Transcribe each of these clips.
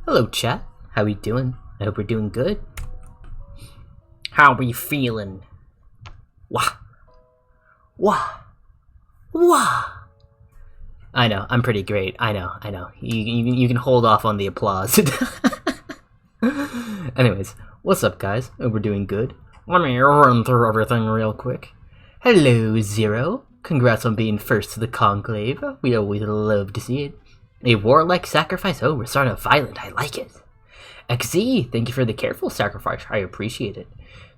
Hello, chat. How we doing? I hope we're doing good. How we feeling? Wah, wah, wah. I know, I'm pretty great. I know. You can hold off on the applause. Anyways, what's up, guys? Hope we're doing good. Let me run through everything real quick. Hello, Zero. Congrats on being first to the Conclave. We always love to see it. A warlike sacrifice? Oh, we're starting violent. I like it. XZ, thank you for the careful sacrifice. I appreciate it.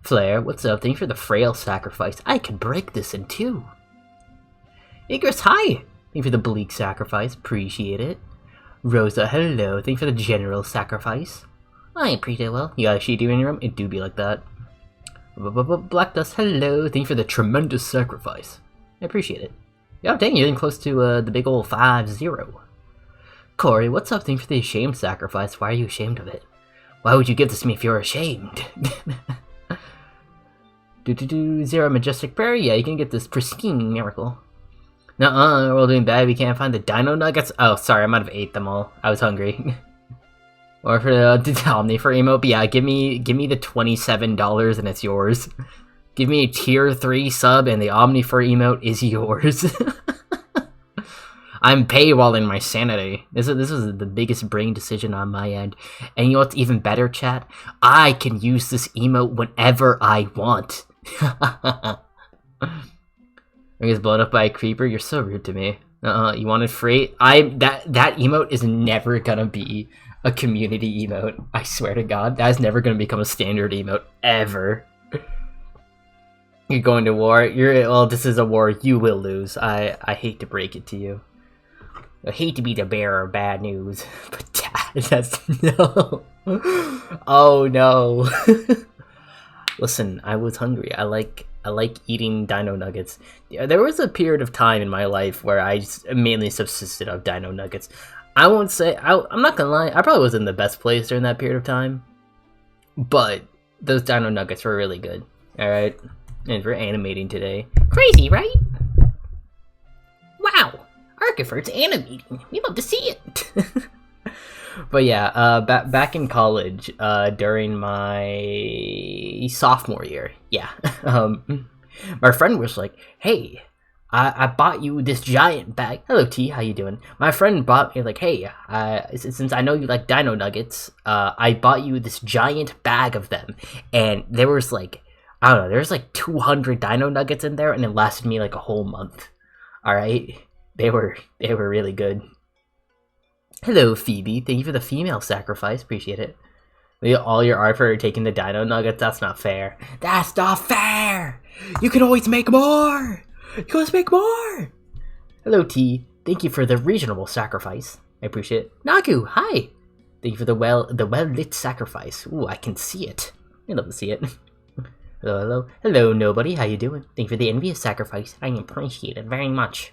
Flair, what's up? Thank you for the frail sacrifice. I could break this in two. Igris, hi. Thank you for the bleak sacrifice. Appreciate it. Rosa, hello. Thank you for the general sacrifice. I appreciate it. Well, you actually do in your room? It do be like that. Black Dust, hello. Thank you for the tremendous sacrifice. I appreciate it. Yeah, dang, you're getting close to the big old 5-0. Corey, what's up? Thank you for the ashamed sacrifice. Why are you ashamed of it? Why would you give this to me if you're ashamed? Zero Majestic Prayer? Yeah, you can get this pristine miracle. Nuh-uh, we're all doing bad. We can't find the dino nuggets. Oh, sorry, I might have ate them all. I was hungry. Or for the Omni-Fer emote. But yeah, give me the $27 and it's yours. Give me a tier 3 sub and the Omni-Fer emote is yours. I'm paywalling my sanity. This is the biggest brain decision on my end. And you know what's even better, chat? I can use this emote whenever I want. I was blown up by a creeper. You're so rude to me. You wanted free? That emote is never gonna be a community emote. I swear to God, that's never gonna become a standard emote ever. You're going to war. Well, this is a war you will lose. I hate to break it to you. I hate to be the bearer of bad news, but that's no. Oh no. Listen, I was hungry. I like eating dino nuggets. Yeah, there was a period of time in my life where I just mainly subsisted of dino nuggets. I won't say I'm not gonna lie. I probably was in the best place during that period of time, but those dino nuggets were really good. All right, and we're animating today. Crazy, right? Wow. Archifer's animating. We love to see it. But yeah, back in college, during my sophomore year, yeah, my friend was like, "Hey, I bought you this giant bag." Hello, T. How you doing? My friend bought me like, "Hey, since I know you like dino nuggets, I bought you this giant bag of them." And there was like, I don't know, there's like 200 dino nuggets in there, and it lasted me like a whole month. All right. They were really good. Hello, Phoebe. Thank you for the female sacrifice. Appreciate it. All your art for taking the dino nuggets? That's not fair. That's not fair! You can always make more! You can always make more! Hello, T. Thank you for the reasonable sacrifice. I appreciate it. Nagu, hi! Thank you for the well-lit sacrifice. Ooh, I can see it. I love to see it. Hello. Hello, nobody. How you doing? Thank you for the envious sacrifice. I appreciate it very much.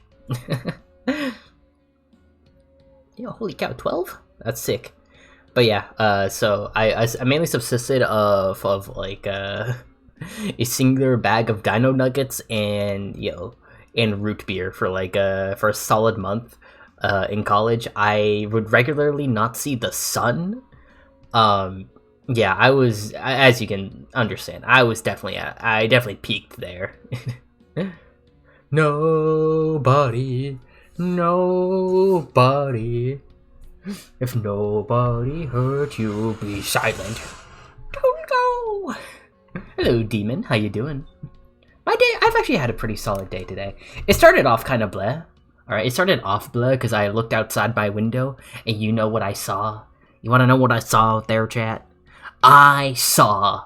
Yeah, holy cow, 12? That's sick. But yeah, so I mainly subsisted of like a singular bag of dino nuggets and and root beer for like for a solid month in college. I would regularly not see the sun. Yeah, I was, as you can understand, I definitely peaked there. Nobody. If nobody hurt you, be silent. Don't go. Hello, demon. How you doing? My day, I've actually had a pretty solid day today. It started off kind of bleh. Alright, it started off bleh because I looked outside my window, and you know what I saw? You want to know what I saw out there, chat? I saw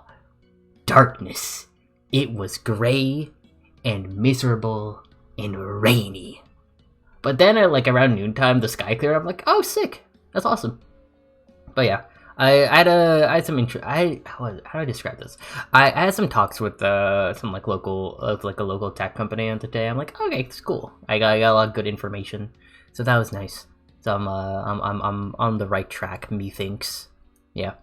darkness. It was gray and miserable and rainy. But then at like around noontime, the sky cleared. I'm like, oh, sick. That's awesome. But yeah, I had some how do I describe this? I had some talks with some like a local tech company on today. I'm like, okay, it's cool. I got a lot of good information, so that was nice. So I'm on the right track. Methinks, yeah.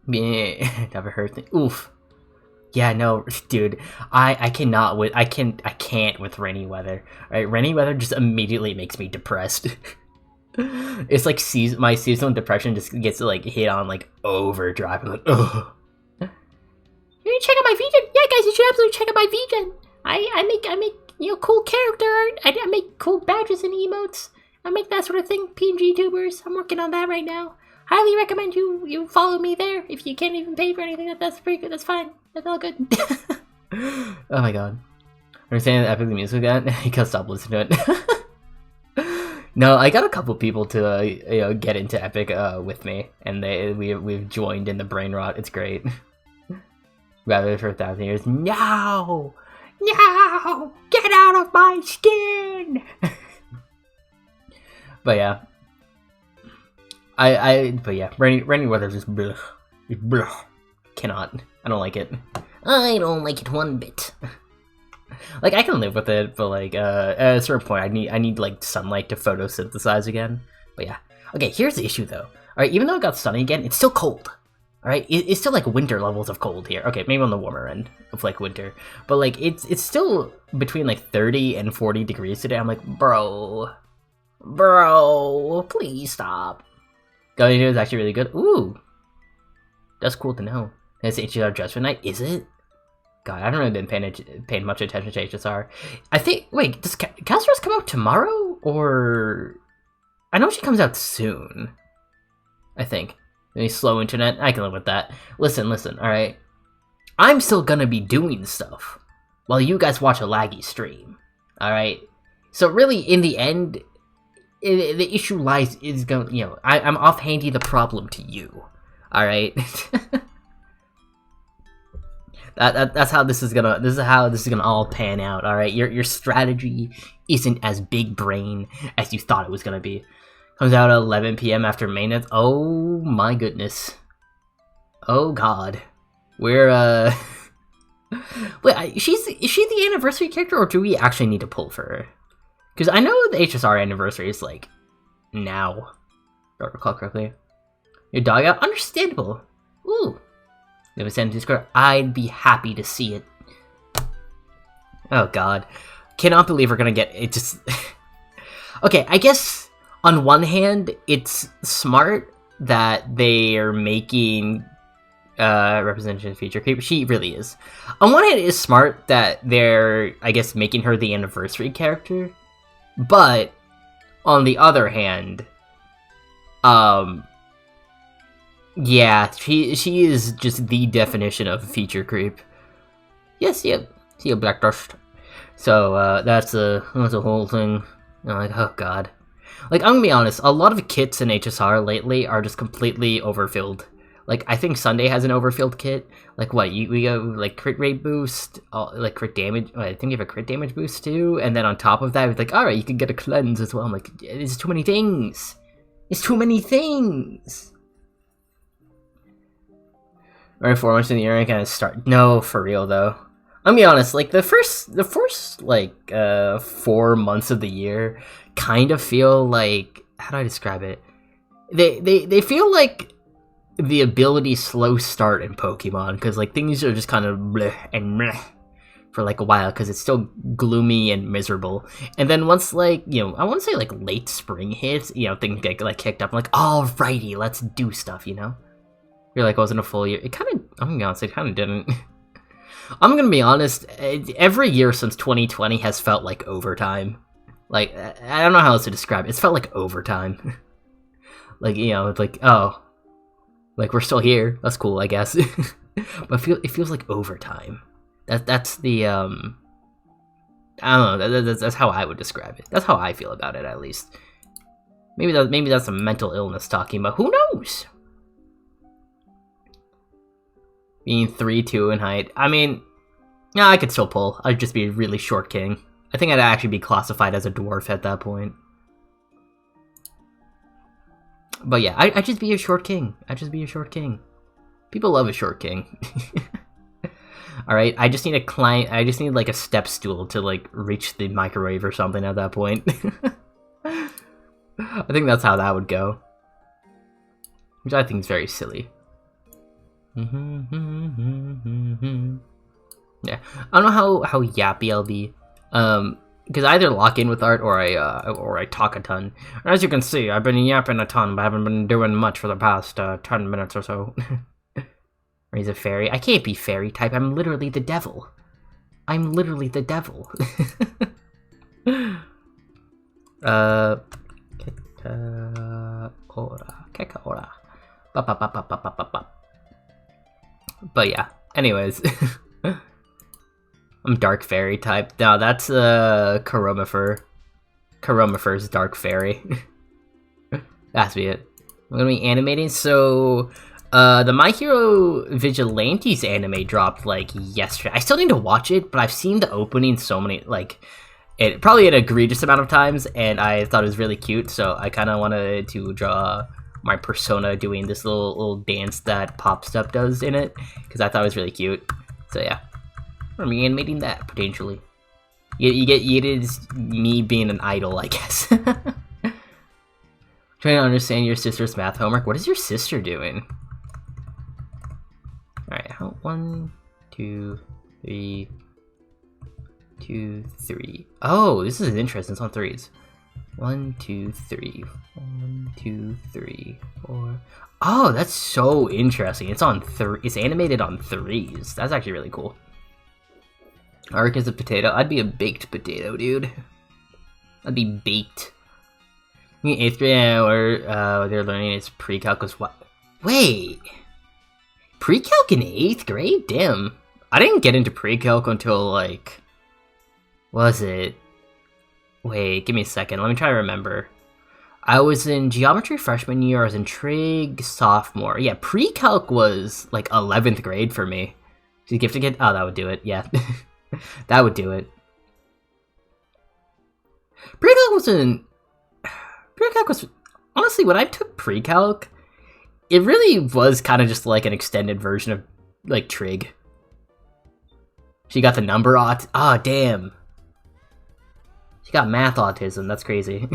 Never heard. Oof. Yeah, no, dude, I can't with rainy weather. Right, rainy weather just immediately makes me depressed. It's like my seasonal depression just gets like hit on like overdrive. I'm like, ugh. You check out my Vgen? Yeah, guys, you should absolutely check out my Vgen. I make cool character art. I make cool badges and emotes. I make that sort of thing. PNG tubers. I'm working on that right now. Highly recommend you follow me there. If you can't even pay for anything, that's pretty good. That's fine. That's all good. Oh my god. Are saying that Epic the music again? You can't stop listening to it. No, I got a couple people to get into Epic with me, and we've joined in the brain rot. It's great. Rather for 1,000 years. No! No! Get out of my skin! But yeah. But yeah, rainy weather just bleh. Bleh. Cannot. I don't like it. I don't like it one bit. Like, I can live with it, but like, at a certain point, I need like sunlight to photosynthesize again. But yeah. Okay, here's the issue though. Alright, even though it got sunny again, it's still cold. Alright, it's still like winter levels of cold here. Okay, maybe on the warmer end of like winter. But like, it's still between like 30 and 40 degrees today. I'm like, bro, please stop. Going here is actually really good. Ooh, that's cool to know. It's HSR Judgment Night, is it? God, I haven't really been paying much attention to HSR. I think, wait, does Castro's come out tomorrow? Or... I know she comes out soon. I think. Any slow internet? I can live with that. Listen, alright? I'm still gonna be doing stuff while you guys watch a laggy stream. Alright? So really, in the end, the issue lies is going, I'm offhanding the problem to you. Alright? That's how this is gonna all pan out. All right, your strategy isn't as big brain as you thought it was gonna be. Comes out at 11 p.m. after maintenance. Oh my goodness. Oh god. We're wait, is she the anniversary character, or do we actually need to pull for her? Because I know the HSR anniversary is like now. Don't recall correctly. Your dog out? Understandable. Ooh. If it's sent to Discord, I'd be happy to see it. Oh god. Cannot believe we're gonna get it just... Okay, I guess on one hand, it's smart that they are making representation feature creep. She really is. On one hand, it is smart that they're, I guess, making her the anniversary character. But, on the other hand, yeah, she is just the definition of feature creep. Yes, yep. See a black dust. So that's a whole thing. Like, oh god. Like, I'm gonna be honest, a lot of kits in HSR lately are just completely overfilled. Like, I think Sunday has an overfilled kit. Like, what, we go, like, crit rate boost, like, crit damage, I think you have a crit damage boost too, and then on top of that, it's like, alright, you can get a cleanse as well. I'm like, it's too many things! It's too many things! Right, 4 months in the year, I kind of start. No, for real though. I'm gonna be honest. Like the first like 4 months of the year, kind of feel like, how do I describe it? They feel like the ability slow start in Pokemon, because like things are just kind of bleh and bleh for like a while, because it's still gloomy and miserable. And then once like I want to say like late spring hits, things get like kicked up. I'm like, alrighty, let's do stuff. You're like, wasn't a full year. It kind of, I'm gonna be honest, it kind of didn't. I'm gonna be honest, every year since 2020 has felt like overtime. Like, I don't know how else to describe it. It's felt like overtime. Like, it's like, oh, like we're still here. That's cool, I guess. But it feels like overtime. That's the, I don't know, that's how I would describe it. That's how I feel about it, at least. Maybe that's a mental illness talking, but who knows? Being 3'2" in height. I mean, yeah, I could still pull. I'd just be a really short king. I think I'd actually be classified as a dwarf at that point. But yeah, I'd just be a short king. People love a short king. Alright, I just need a client. I just need like a step stool to like reach the microwave or something at that point. I think that's how that would go. Which I think is very silly. Yeah, I don't know how yappy I'll be. because I either lock in with art or I talk a ton. And as you can see, I've been yapping a ton, but I haven't been doing much for the past 10 minutes or so. Or he's a fairy. I can't be fairy type. I'm literally the devil. I'm literally the devil. Keka-ora. But yeah, anyways. I'm dark fairy type. No, that's Omni-Fer. Omni-Fer's dark fairy. That's be it. I'm gonna be animating, so the My Hero Vigilantes anime dropped like yesterday. I still need to watch it, but I've seen the opening so many, like, it probably an egregious amount of times, and I thought it was really cute, so I kind of wanted to draw my persona doing this little dance that Pop Stuff does in it, because I thought it was really cute. So yeah, I'm animating that potentially. It is me being an idol, I guess. Trying to understand your sister's math homework. What is your sister doing? Alright, 1, 2, 3, 2, 3. Oh, this is interesting. It's on threes. 1, 2, 3. 1, 2, 3, 4. Oh, that's so interesting. It's on it's animated on threes. That's actually really cool. Arc is a potato. I'd be a baked potato, dude. I'd be baked. 8th grade, or they're learning is pre-calc was what? Wait, pre-calc in 8th grade? Damn, I didn't get into pre-calc until like, was it? Wait, give me a second. Let me try to remember. I was in geometry freshman year. I was in trig sophomore. Yeah, pre-calc was like 11th grade for me. Did you gift a kid? Oh, that would do it. Yeah, that would do it. Pre-calc was in. Pre-calc was, honestly, when I took pre-calc, it really was kind of just like an extended version of, like, trig. She got the number damn. She got math autism, that's crazy.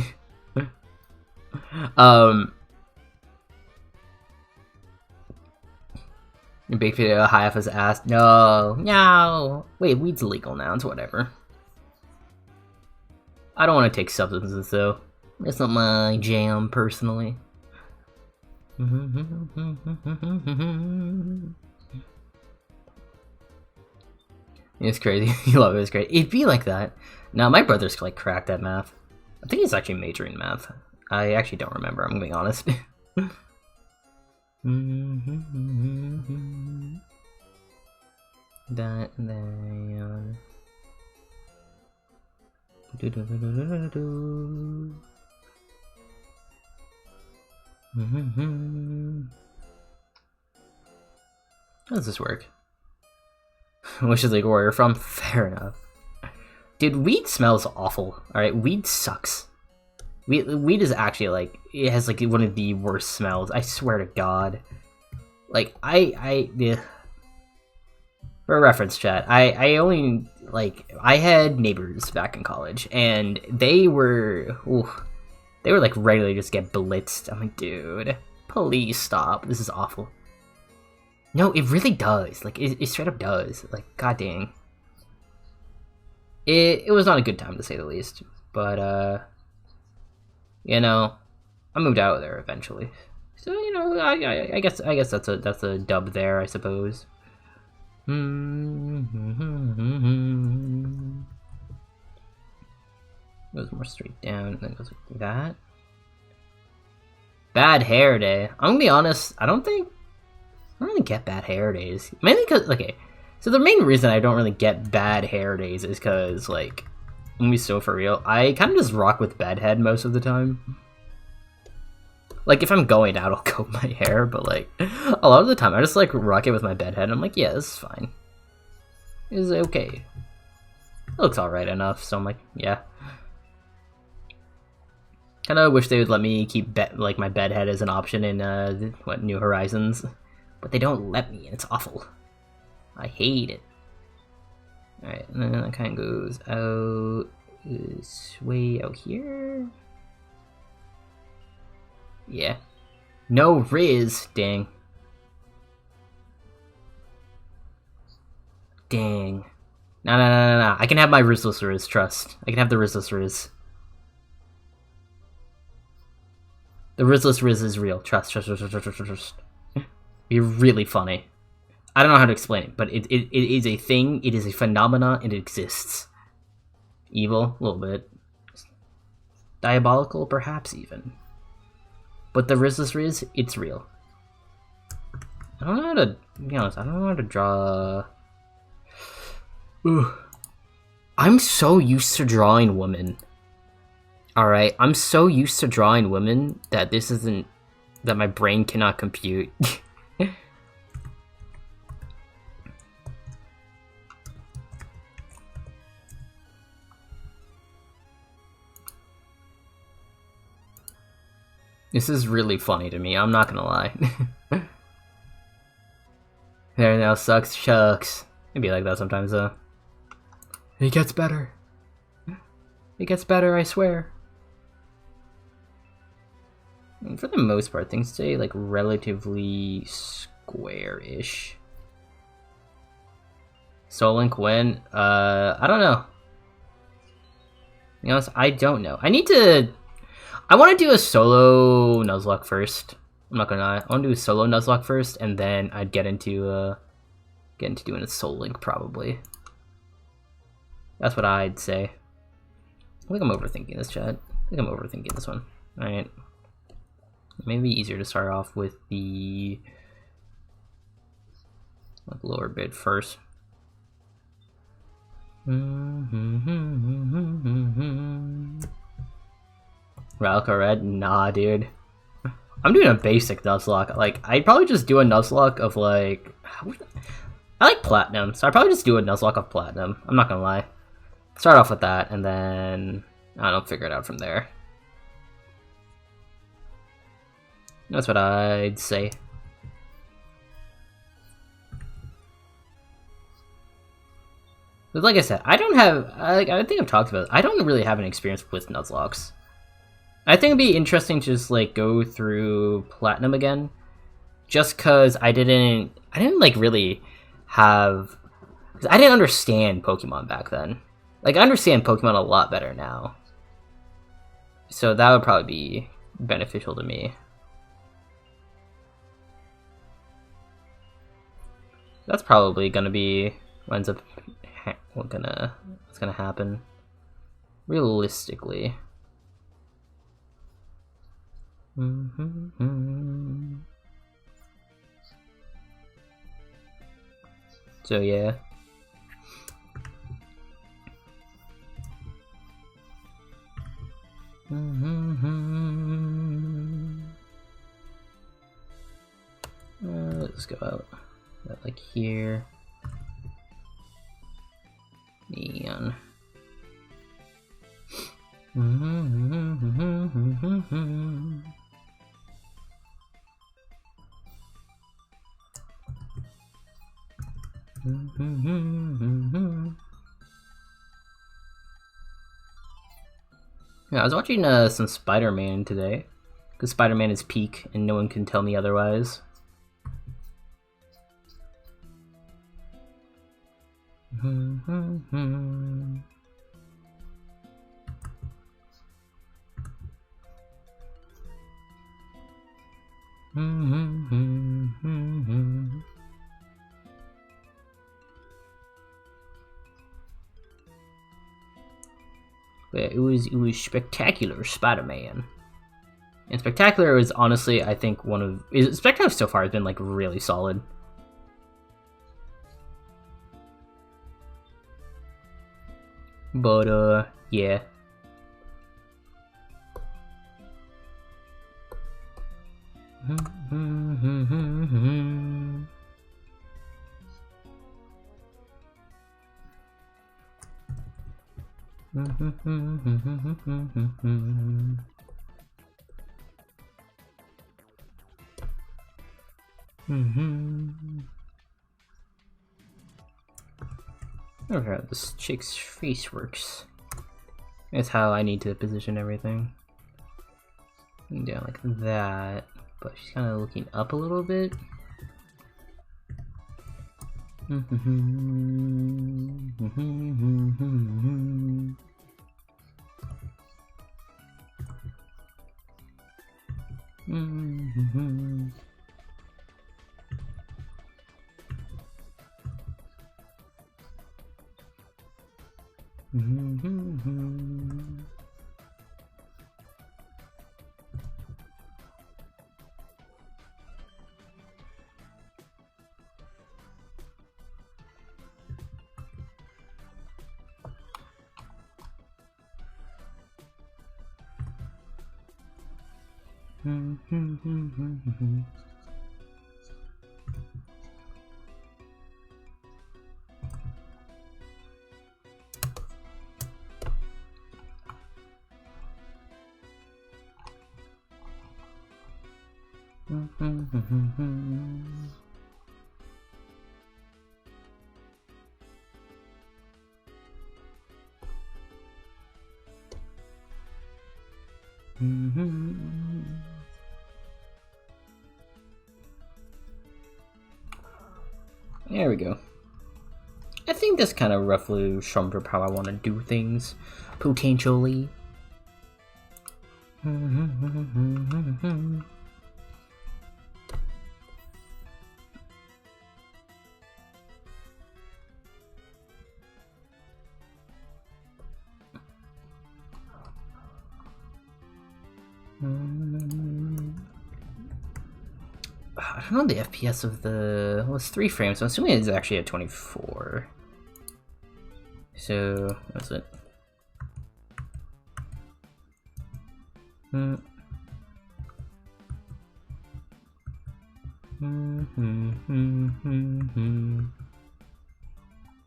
Big video, high off his ass. No. Wait, weed's illegal now, it's whatever. I don't want to take substances, though. It's not my jam, personally. It's crazy. You love it. It's great. It'd be like that. Now, my brother's like cracked at math. I think he's actually majoring in math. I actually don't remember. I'm being honest. That. How does this work? Which is like where you're from? Fair enough. Dude, weed smells awful. Alright, weed sucks. Weed is actually like, it has like one of the worst smells. I swear to God. Like, yeah. For a reference, chat, I only, like, I had neighbors back in college, and they were like ready to just get blitzed. I'm like, dude, please stop. This is awful. No, it really does. Like, it straight up does. Like, god dang. It was not a good time, to say the least. But, you know, I moved out there eventually. So, you know, I guess that's a dub there, I suppose. Goes more straight down, and then goes like that. Bad hair day. I'm gonna be honest, I don't really get bad hair days. Mainly because, okay, so the main reason I don't really get bad hair days is because, like, I'm gonna be so for real, I kind of just rock with bedhead most of the time. Like, if I'm going out, I'll comb my hair, but, like, a lot of the time, I just, like, rock it with my bedhead, and I'm like, yeah, this is fine. This is okay. It looks alright enough, so I'm like, yeah. Kinda wish they would let me keep, my bedhead as an option in, New Horizons. But they don't let me, and it's awful. I hate it. Alright, and then it kinda goes out, this way out here. Yeah. No Riz! Dang. Dang. No. I can have my Rizless Riz, trust. I can have the Rizless Riz. The Rizless Riz is real. Trust. Be really funny. I don't know how to explain it, but it is a thing, it is a phenomenon, it exists. Evil, a little bit. Diabolical, perhaps even. But the Rizless Riz, it's real. I don't know how to be honest, I don't know how to draw. Ooh. I'm so used to drawing women. Alright, I'm so used to drawing women that this isn't that my brain cannot compute. This is really funny to me, I'm not gonna lie. There now sucks, shucks. It'd be like that sometimes though. It gets better. It gets better, I swear. And for the most part, things stay like relatively square-ish. Sol and Quinn, I don't know. To be honest, I don't know. I want to do a solo Nuzlocke first. I'm not gonna lie. I want to do a solo Nuzlocke first, and then I'd get into doing a Soul Link probably. That's what I'd say. I think I'm overthinking this, chat. I think I'm overthinking this one. All right. Maybe easier to start off with the lower bit first. Ralca Red? Nah, dude. I'm doing a basic Nuzlocke. Like, I'd probably just do a Nuzlocke of like... I like Platinum, so I'd probably just do a Nuzlocke of Platinum. I'm not gonna lie. Start off with that, and then... I don't figure it out from there. That's what I'd say. But like I said, I don't have... I think I've talked about it. I don't really have an experience with Nuzlocks. I think it'd be interesting to just like go through Platinum again, just cause I didn't like really have, I didn't understand Pokemon back then. Like I understand Pokemon a lot better now, so that would probably be beneficial to me. That's probably gonna be what ends up what's gonna happen realistically. So yeah. Let's go out. Like here. Neon. Yeah, I was watching some Spider-Man today, because Spider-Man is peak and no one can tell me otherwise. Yeah, it was spectacular, Spider-Man. And Spectacular is honestly, I think, Spectacular so far has been like really solid. But yeah. Okay, how this chick's face works. That's how I need to position everything. Down like that, but she's kind of looking up a little bit. There we go. I think this kind of roughly sums up how I want to do things, potentially. I don't know the FPS of the... well, it's 3 frames, so I'm assuming it's actually at 24. So, that's it.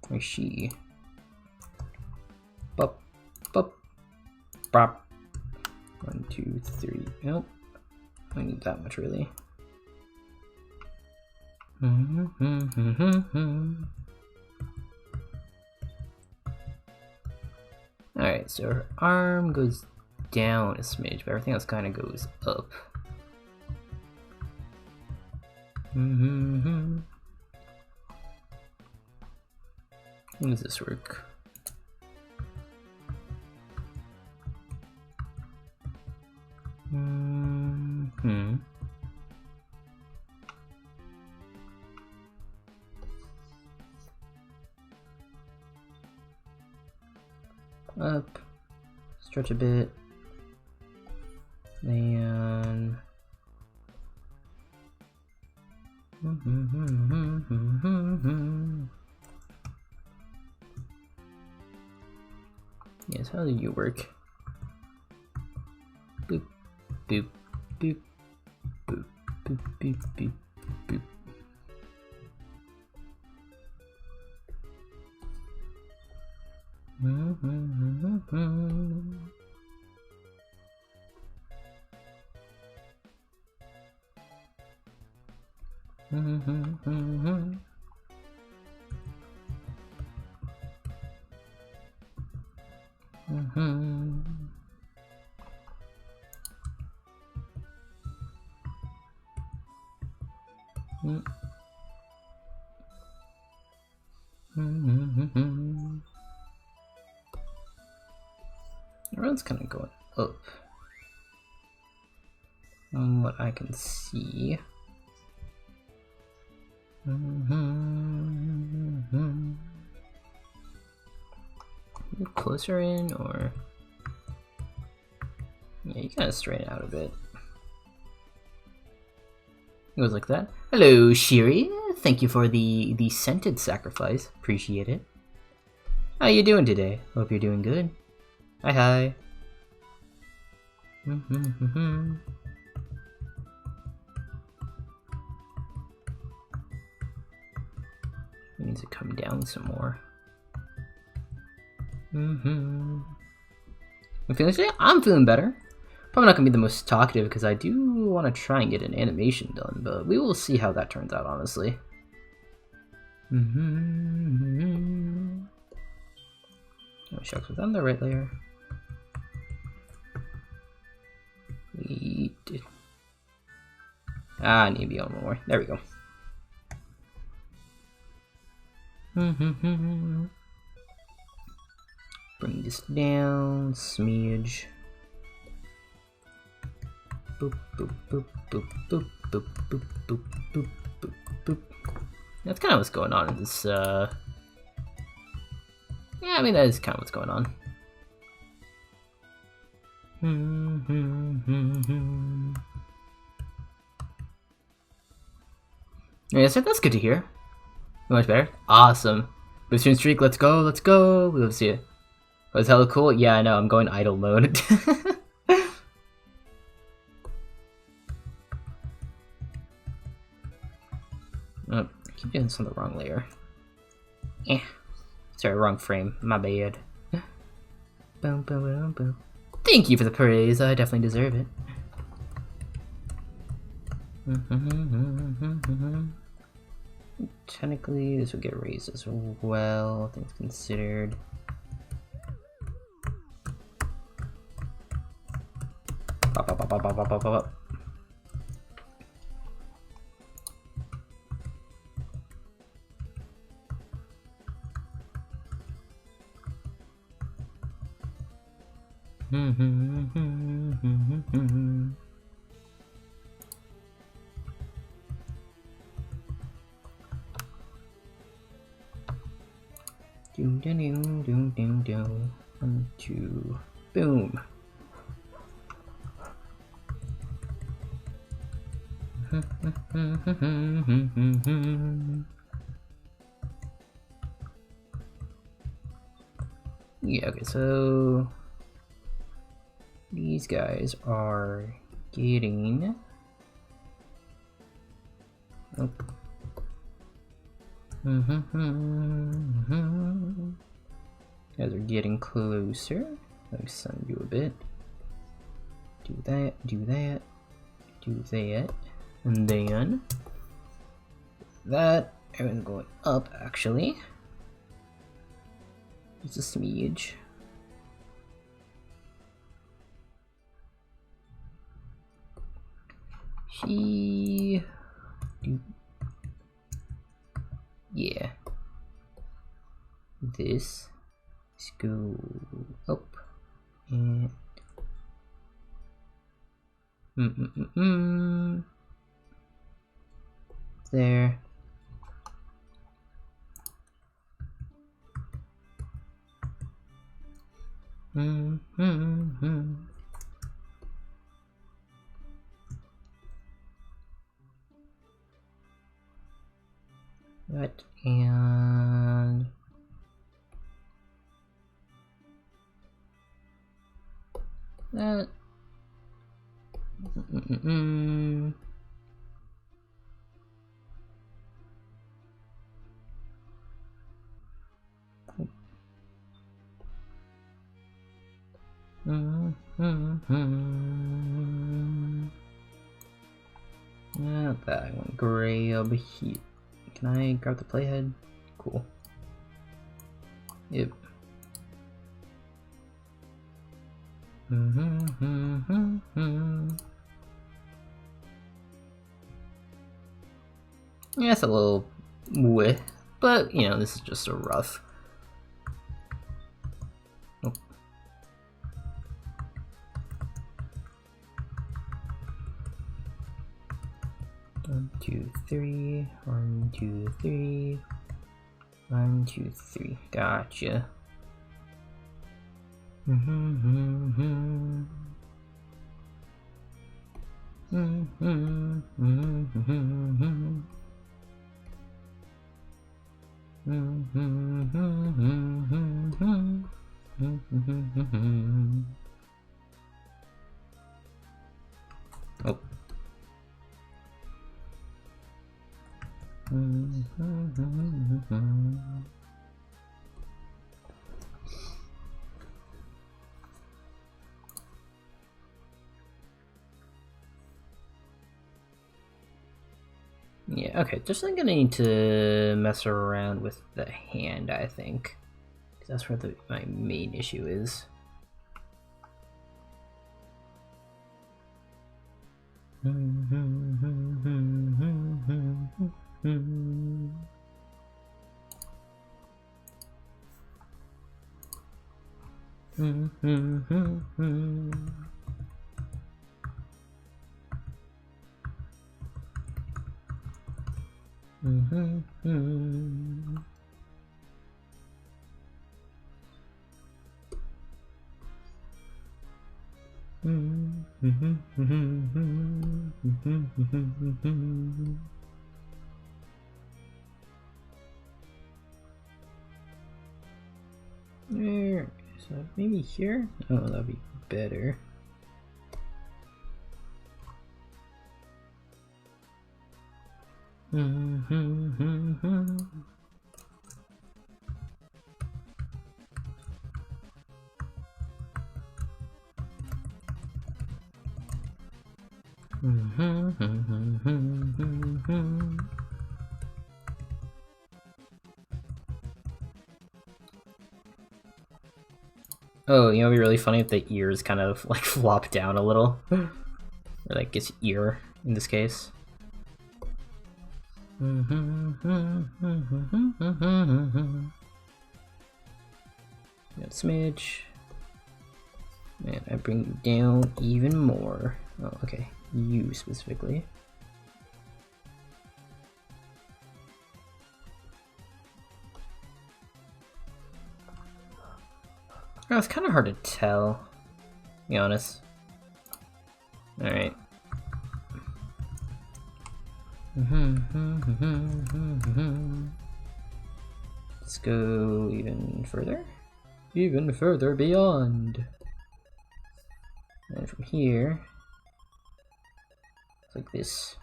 Where's she? Bup, bup, bop. 1, 2, 3. Nope. I need that much, really. Alright, so her arm goes down a smidge, but everything else kind of goes up. How does this work? Up, stretch a bit, and yes, how do you work? Boop, boop, boop, boop, boop, boop, boop, boop. Everyone's kind of going up from what I can see. Move closer in, or yeah, you kind of straighten out a bit. It goes like that. Hello, Shiri. Thank you for the scented sacrifice. Appreciate it. How you doing today? Hope you're doing good. Hi, hi. It needs to come down some more. I'm feeling better. Probably not gonna be the most talkative because I do want to try and get an animation done, but we will see how that turns out, honestly. Oh shucks, was that on the right layer? We did. I need to be on more. There we go. this down, smidge. Boop, boop, boop, boop, boop, boop, boop, boop, boop, boop, boop. That's kind of what's going on in this, yeah, I mean, that is kind of what's going on. Yeah, so that's good to hear. Much better. Awesome. Booster streak, let's go, let's go. Let's see it. Was hella cool? Yeah, I know, I'm going idle mode. Oh, I keep doing this on the wrong layer. Eh. Sorry, wrong frame. My bad. Boom, boom, boom, boom. Thank you for the praise. I definitely deserve it. Technically, this would get raised as well, things considered. Pop, pop, pop, pop, pop, pop, pop, pop. Doom, doom, doom, doom, doom, doom. 1, 2, boom. Yeah, okay, so these guys are getting... Oh. Guys are getting closer. Let me send you a bit. Do that, do that, do that, and then that. Everyone's going up actually. It's a smidge. Yeah. This. Let's go up and there. That and that. That I want to grab here. Can I grab the playhead? Cool. Yep. Yeah, it's a little wet, but you know, this is just a rough. Oh. One, two, three. 1, 2, 3. 1, 2, 3. Gotcha. Oh. Yeah, okay, just I'm gonna need to mess around with the hand, I think. Because that's where my main issue is. There, so maybe here? Oh, that'd be better. Oh, you know, it'd be really funny if the ears kind of like flop down a little, or like its ear in this case. Got smidge. And I bring you down even more. Oh, okay. You specifically. Oh, it's kind of hard to tell, to be honest. Alright. Let's go even further. Even further beyond. And from here, it's like this.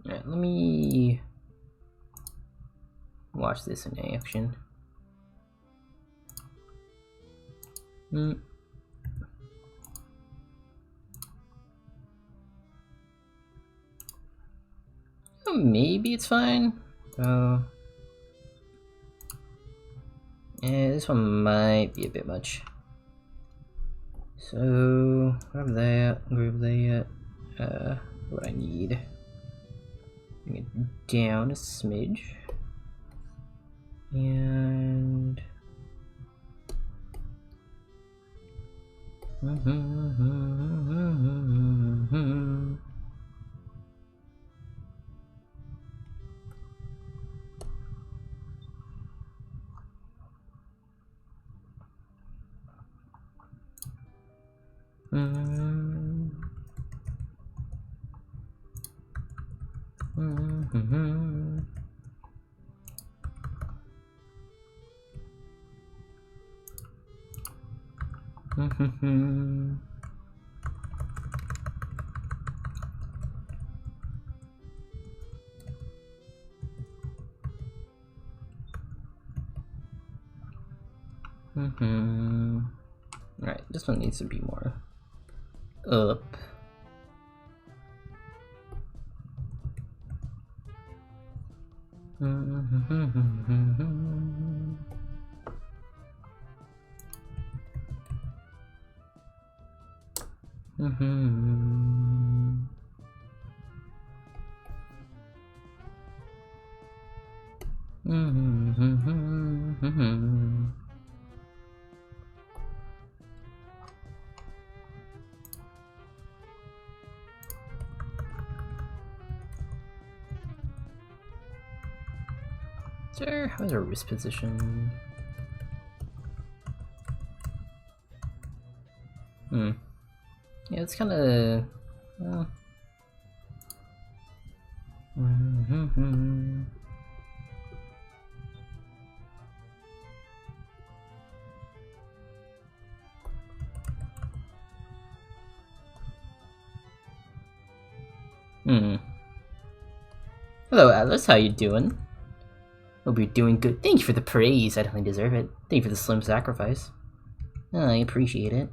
Alright, let me watch this in action. Oh, maybe it's fine. Oh. Yeah, this one might be a bit much. So, grab that, what I need. Bring it down a smidge. And... Alright, this one needs to be more up. Sir, how's our wrist position? Yeah, it's kind of. Hello, Atlas. How you doing? Hope you're doing good. Thank you for the praise. I definitely deserve it. Thank you for the slim sacrifice. I appreciate it.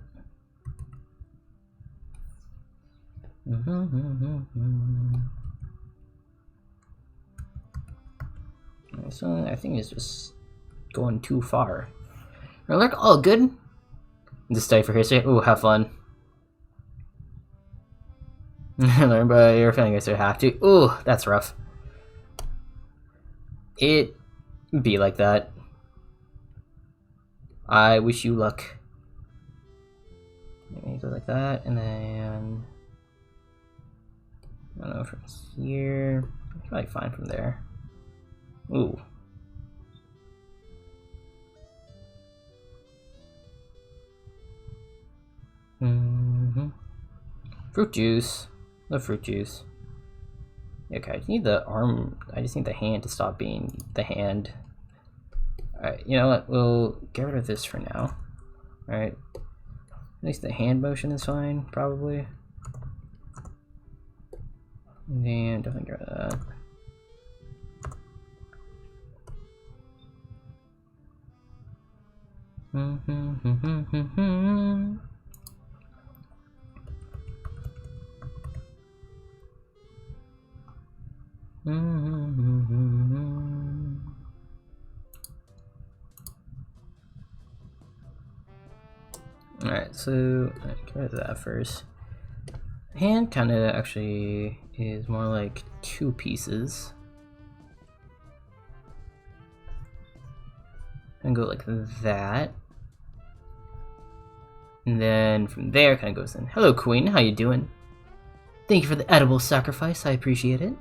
So I think it's just going too far. Look, all good. Just study for history. Ooh, have fun. Learn by your feeling I have to. Ooh, that's rough. It be like that. I wish you luck. Maybe go like that, and then I don't know, from here. Probably fine from there. Ooh. Fruit juice. Love fruit juice. Okay, I just need the arm. I just need the hand to stop being the hand. Alright, you know what? We'll get rid of this for now. Alright. At least the hand motion is fine, probably. And definitely get rid of that. Alright, so get rid of that first. Hand kind of actually is more like 2 pieces. And go like that. And then from there kind of goes in. Hello Queen, how you doing? Thank you for the edible sacrifice, I appreciate it.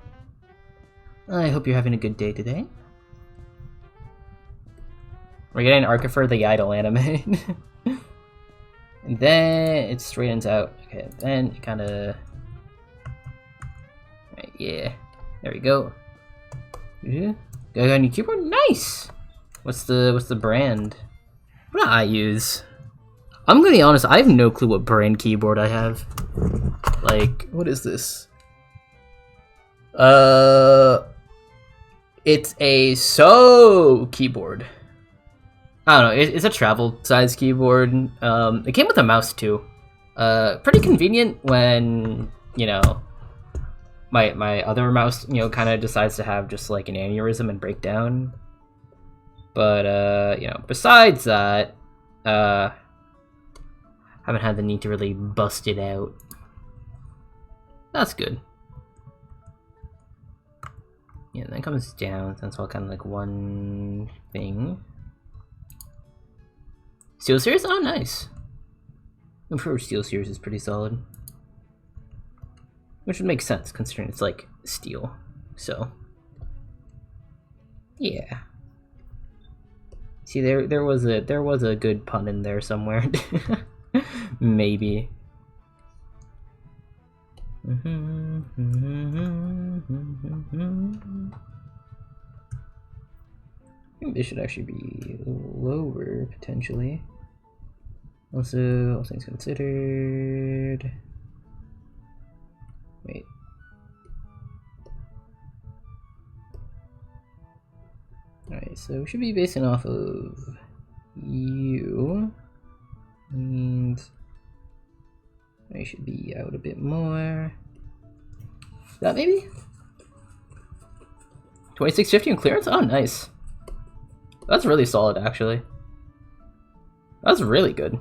I hope you're having a good day today. We're getting Archifer the idol anime. And then it straightens out. Okay, then it kind of. Right, yeah, there we go. Yeah, got a new keyboard. Nice. What's the brand? What do I use? I'm gonna be honest. I have no clue what brand keyboard I have. Like, what is this? It's a keyboard. I don't know, it's a travel size keyboard. It came with a mouse too. Pretty convenient when, you know, my other mouse, you know, kind of decides to have just like an aneurysm and break down. But, you know, besides that, haven't had the need to really bust it out. That's good. Yeah, then it comes down, so it's all kind of like one thing. Steel Series? Oh, nice. I'm sure Steel Series is pretty solid. Which would make sense, considering it's like steel. So, yeah. See, there was a good pun in there somewhere. Maybe. I think this should actually be lower, potentially. Also, all things considered. Wait. Alright, so we should be basing off of you. And I should be out a bit more. That maybe? 2650 in clearance? Oh, nice. That's really solid, actually. That's really good.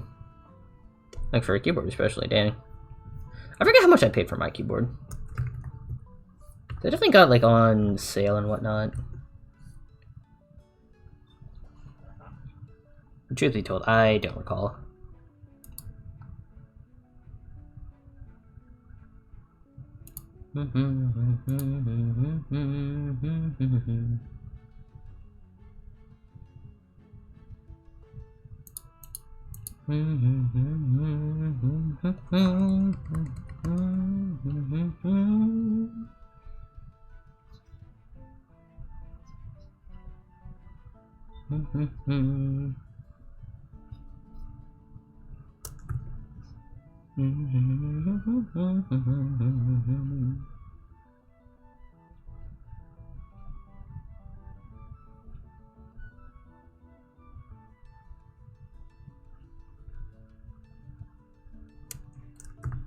Like for a keyboard, especially. Dang. I forget how much I paid for my keyboard. They definitely got like on sale and whatnot. But truth be told, I don't recall.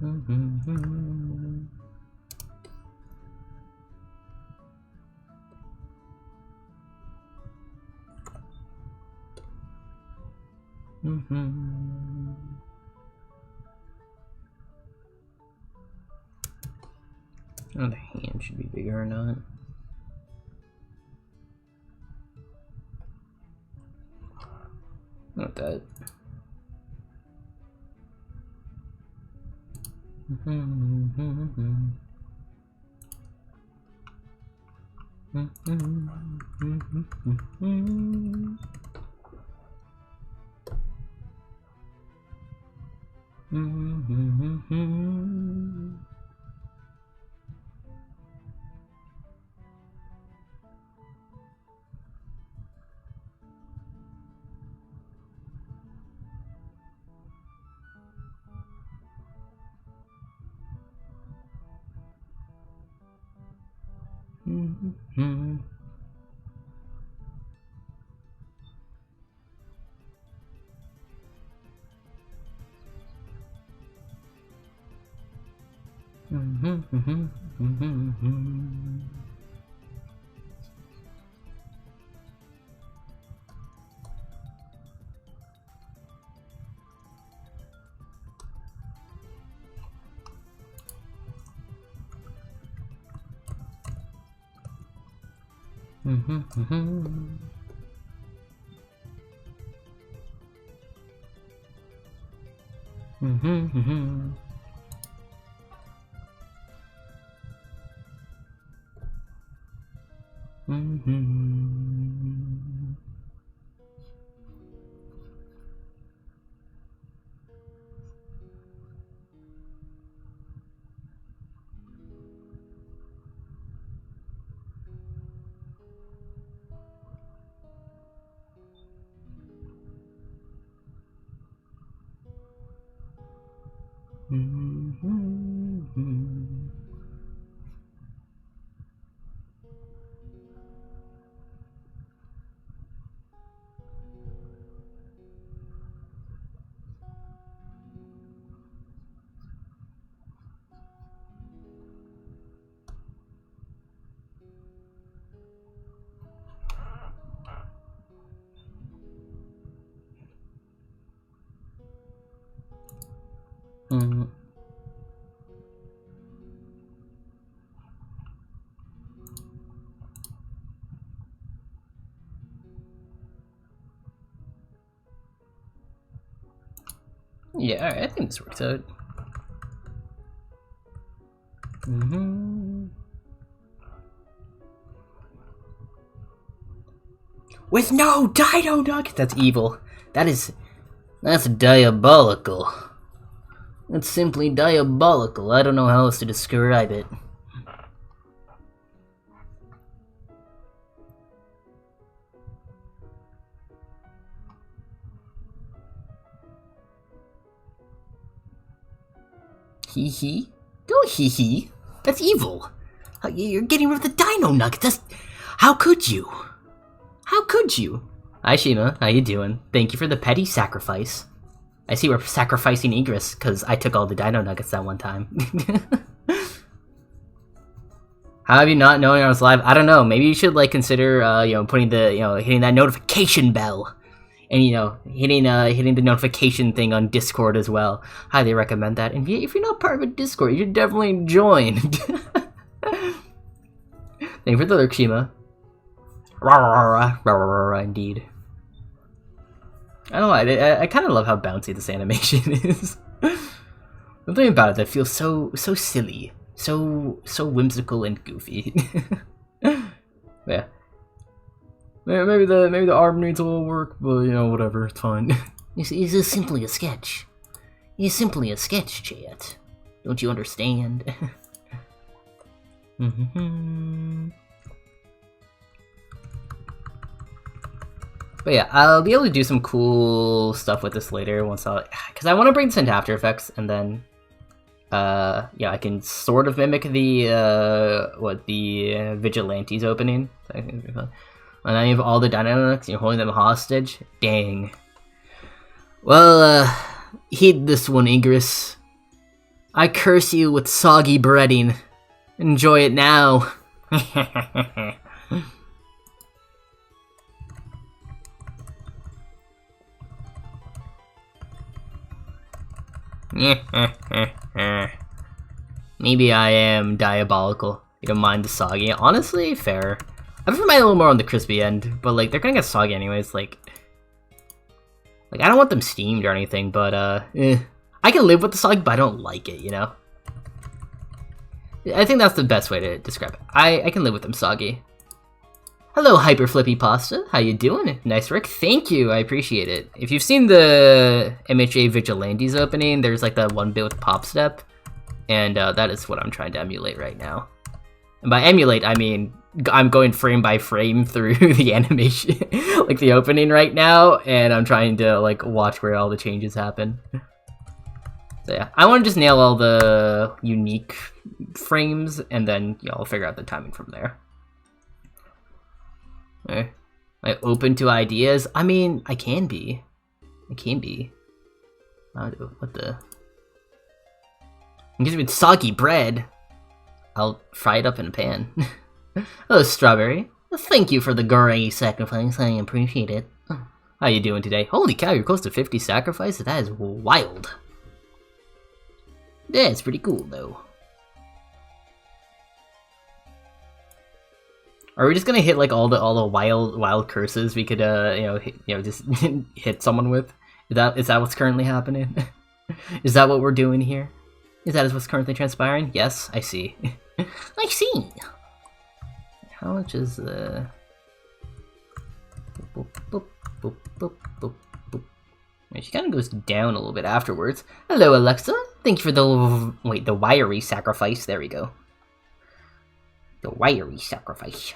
Oh, the hand should be bigger or not. Not that. Yeah, alright, I think this works out. With no dino nugget! That's evil. That's diabolical. That's simply diabolical. I don't know how else to describe it. Hee hee? Don't hee hee. That's evil. You're getting rid of the dino nugget. How could you? How could you? Hi Shima, how you doing? Thank you for the petty sacrifice. I see we're sacrificing Ingress because I took all the dino nuggets that one time. How have you not knowing I was live? I don't know. Maybe you should like consider, putting the, hitting that notification bell, and hitting the notification thing on Discord as well. Highly recommend that. And if you're not part of a Discord, you should definitely join. Thank you for the lurk, Shima. Indeed. I don't know. I kind of love how bouncy this animation is. Something about it that feels so silly, so whimsical and goofy. Yeah. Maybe the arm needs a little work, but whatever, it's fine. This is simply a sketch. It's simply a sketch, chat. Don't you understand? But yeah, I'll be able to do some cool stuff with this later because I want to bring this into After Effects, and then I can sort of mimic the Vigilantes opening. So I think it'll be fun. And then you have all the dynamics, you're holding them hostage. Dang. Well, heed this one, Ingress. I curse you with soggy breading. Enjoy it now. Maybe I am diabolical. You don't mind the soggy. Honestly, fair. I prefer mine a little more on the crispy end, but like they're gonna get soggy anyways. Like I don't want them steamed or anything, but I can live with the soggy, but I don't like it, you know? I think that's the best way to describe it. I can live with them soggy. Hello, Hyper Flippy Pasta. How you doing? Nice work. Thank you. I appreciate it. If you've seen the MHA Vigilantes opening, there's like that one bit with Pop Step, and that is what I'm trying to emulate right now. And by emulate, I mean I'm going frame by frame through the animation, like the opening right now, and I'm trying to like watch where all the changes happen. So yeah, I want to just nail all the unique frames, and then I'll figure out the timing from there. Am I open to ideas? I mean, I can be. I can be. What the? I'm giving soggy bread. I'll fry it up in a pan. Oh, Strawberry. Thank you for the gory sacrifice. I appreciate it. How you doing today? Holy cow, you're close to 50 sacrifices? That is wild. Yeah, it's pretty cool, though. Are we just gonna hit like all the wild curses we could just hit someone with? Is that what's currently happening? Is that what we're doing here? Is that what's currently transpiring? Yes, I see. I see. How much is the? Boop, boop, boop, boop, boop, boop. She kind of goes down a little bit afterwards. Hello, Alexa. Thank you for the wiry sacrifice. There we go. The wiry sacrifice.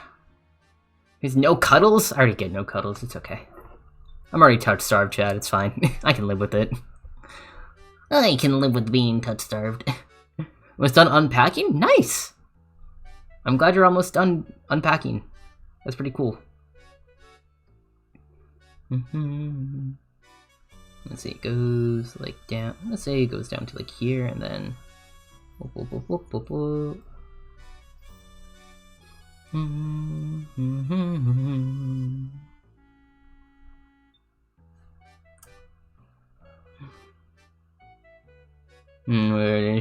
There's no cuddles? I already get no cuddles, it's okay. I'm already touch-starved, Chad, it's fine. I can live with it. I can live with being touch-starved. Was done unpacking? Nice! I'm glad you're almost done unpacking. That's pretty cool. Let's see, it goes like down. Let's say it goes down to like here, and then...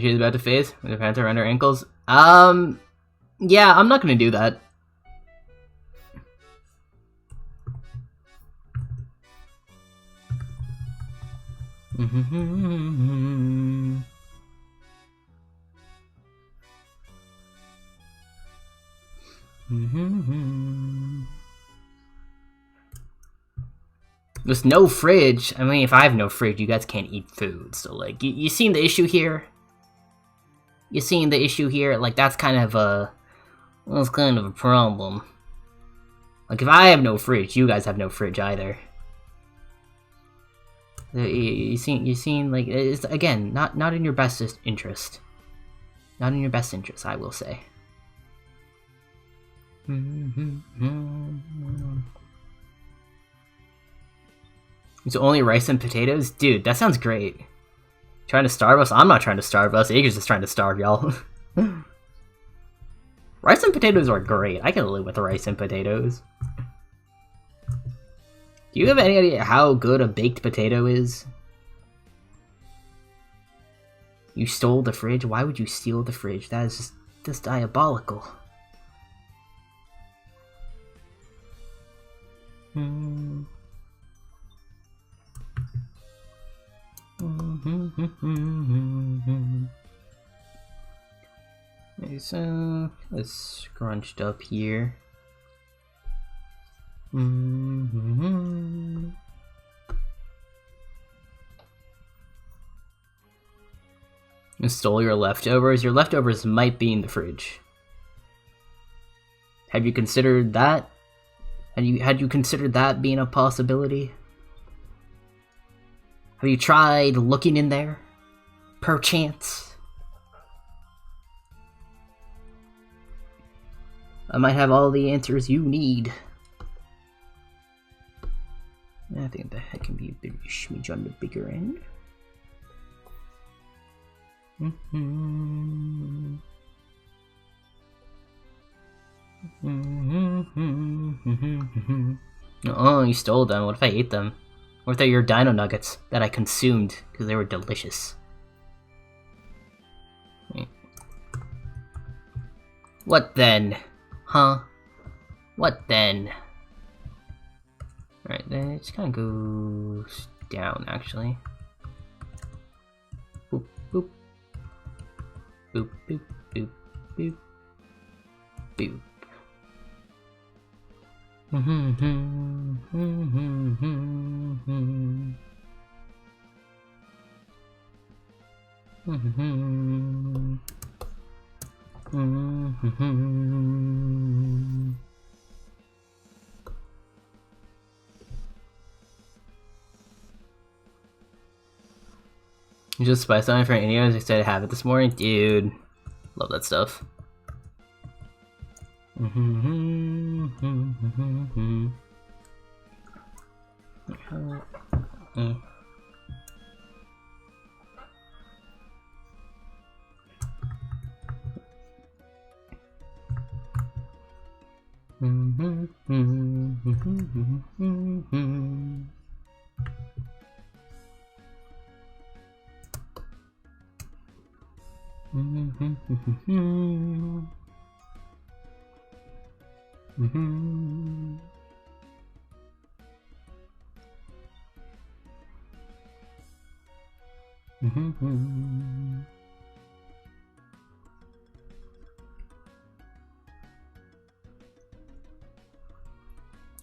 She's about to phase with her pants around her ankles. Yeah, I'm not gonna do that. There's no fridge. I mean, if I have no fridge, you guys can't eat food. So, like, you seen the issue here? You seen the issue here? Like, that's kind of a problem. Like, if I have no fridge, you guys have no fridge either. You seen, like, it's, again, not in your best interest. Not in your best interest, I will say. It's only rice and potatoes? Dude, that sounds great. Trying to starve us? I'm not trying to starve us. Ager's just trying to starve y'all. Rice and potatoes are great. I can live with rice and potatoes. Do you have any idea how good a baked potato is? You stole the fridge? Why would you steal the fridge? That is just diabolical. Okay, so let's scrunched up here. You stole your leftovers? Your leftovers might be in the fridge. Have you considered that? Had you considered that being a possibility? Have you tried looking in there? Perchance? I might have all the answers you need. I think that can be a bit of a smidge on the bigger end. Oh, you stole them. What if I ate them? What if they're your dino nuggets that I consumed because they were delicious? What then? Huh? What then? Alright, then it just kind of goes down, actually. Boop, boop. Boop, boop, boop, boop. Boop. You just spice on it for any I was excited to have it this morning, dude. Love that stuff.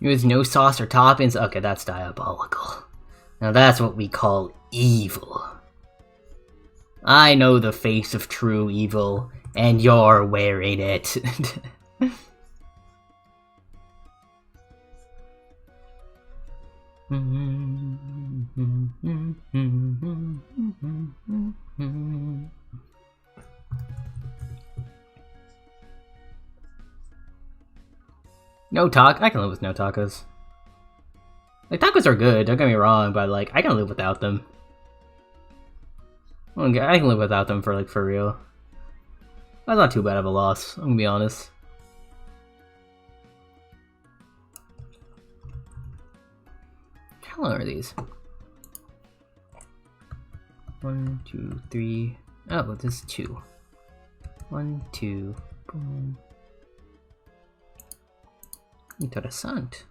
Use no sauce or toppings? Okay, that's diabolical. Now that's what we call evil. I know the face of true evil, and you're wearing it. No taco? I can live with no tacos. Like, tacos are good, don't get me wrong, but like, I can live without them. I can live without them for real. That's not too bad of a loss, I'm gonna be honest. How long are these? 1, 2, 3. Oh, this is 2. 1, 2, boom. Interessant.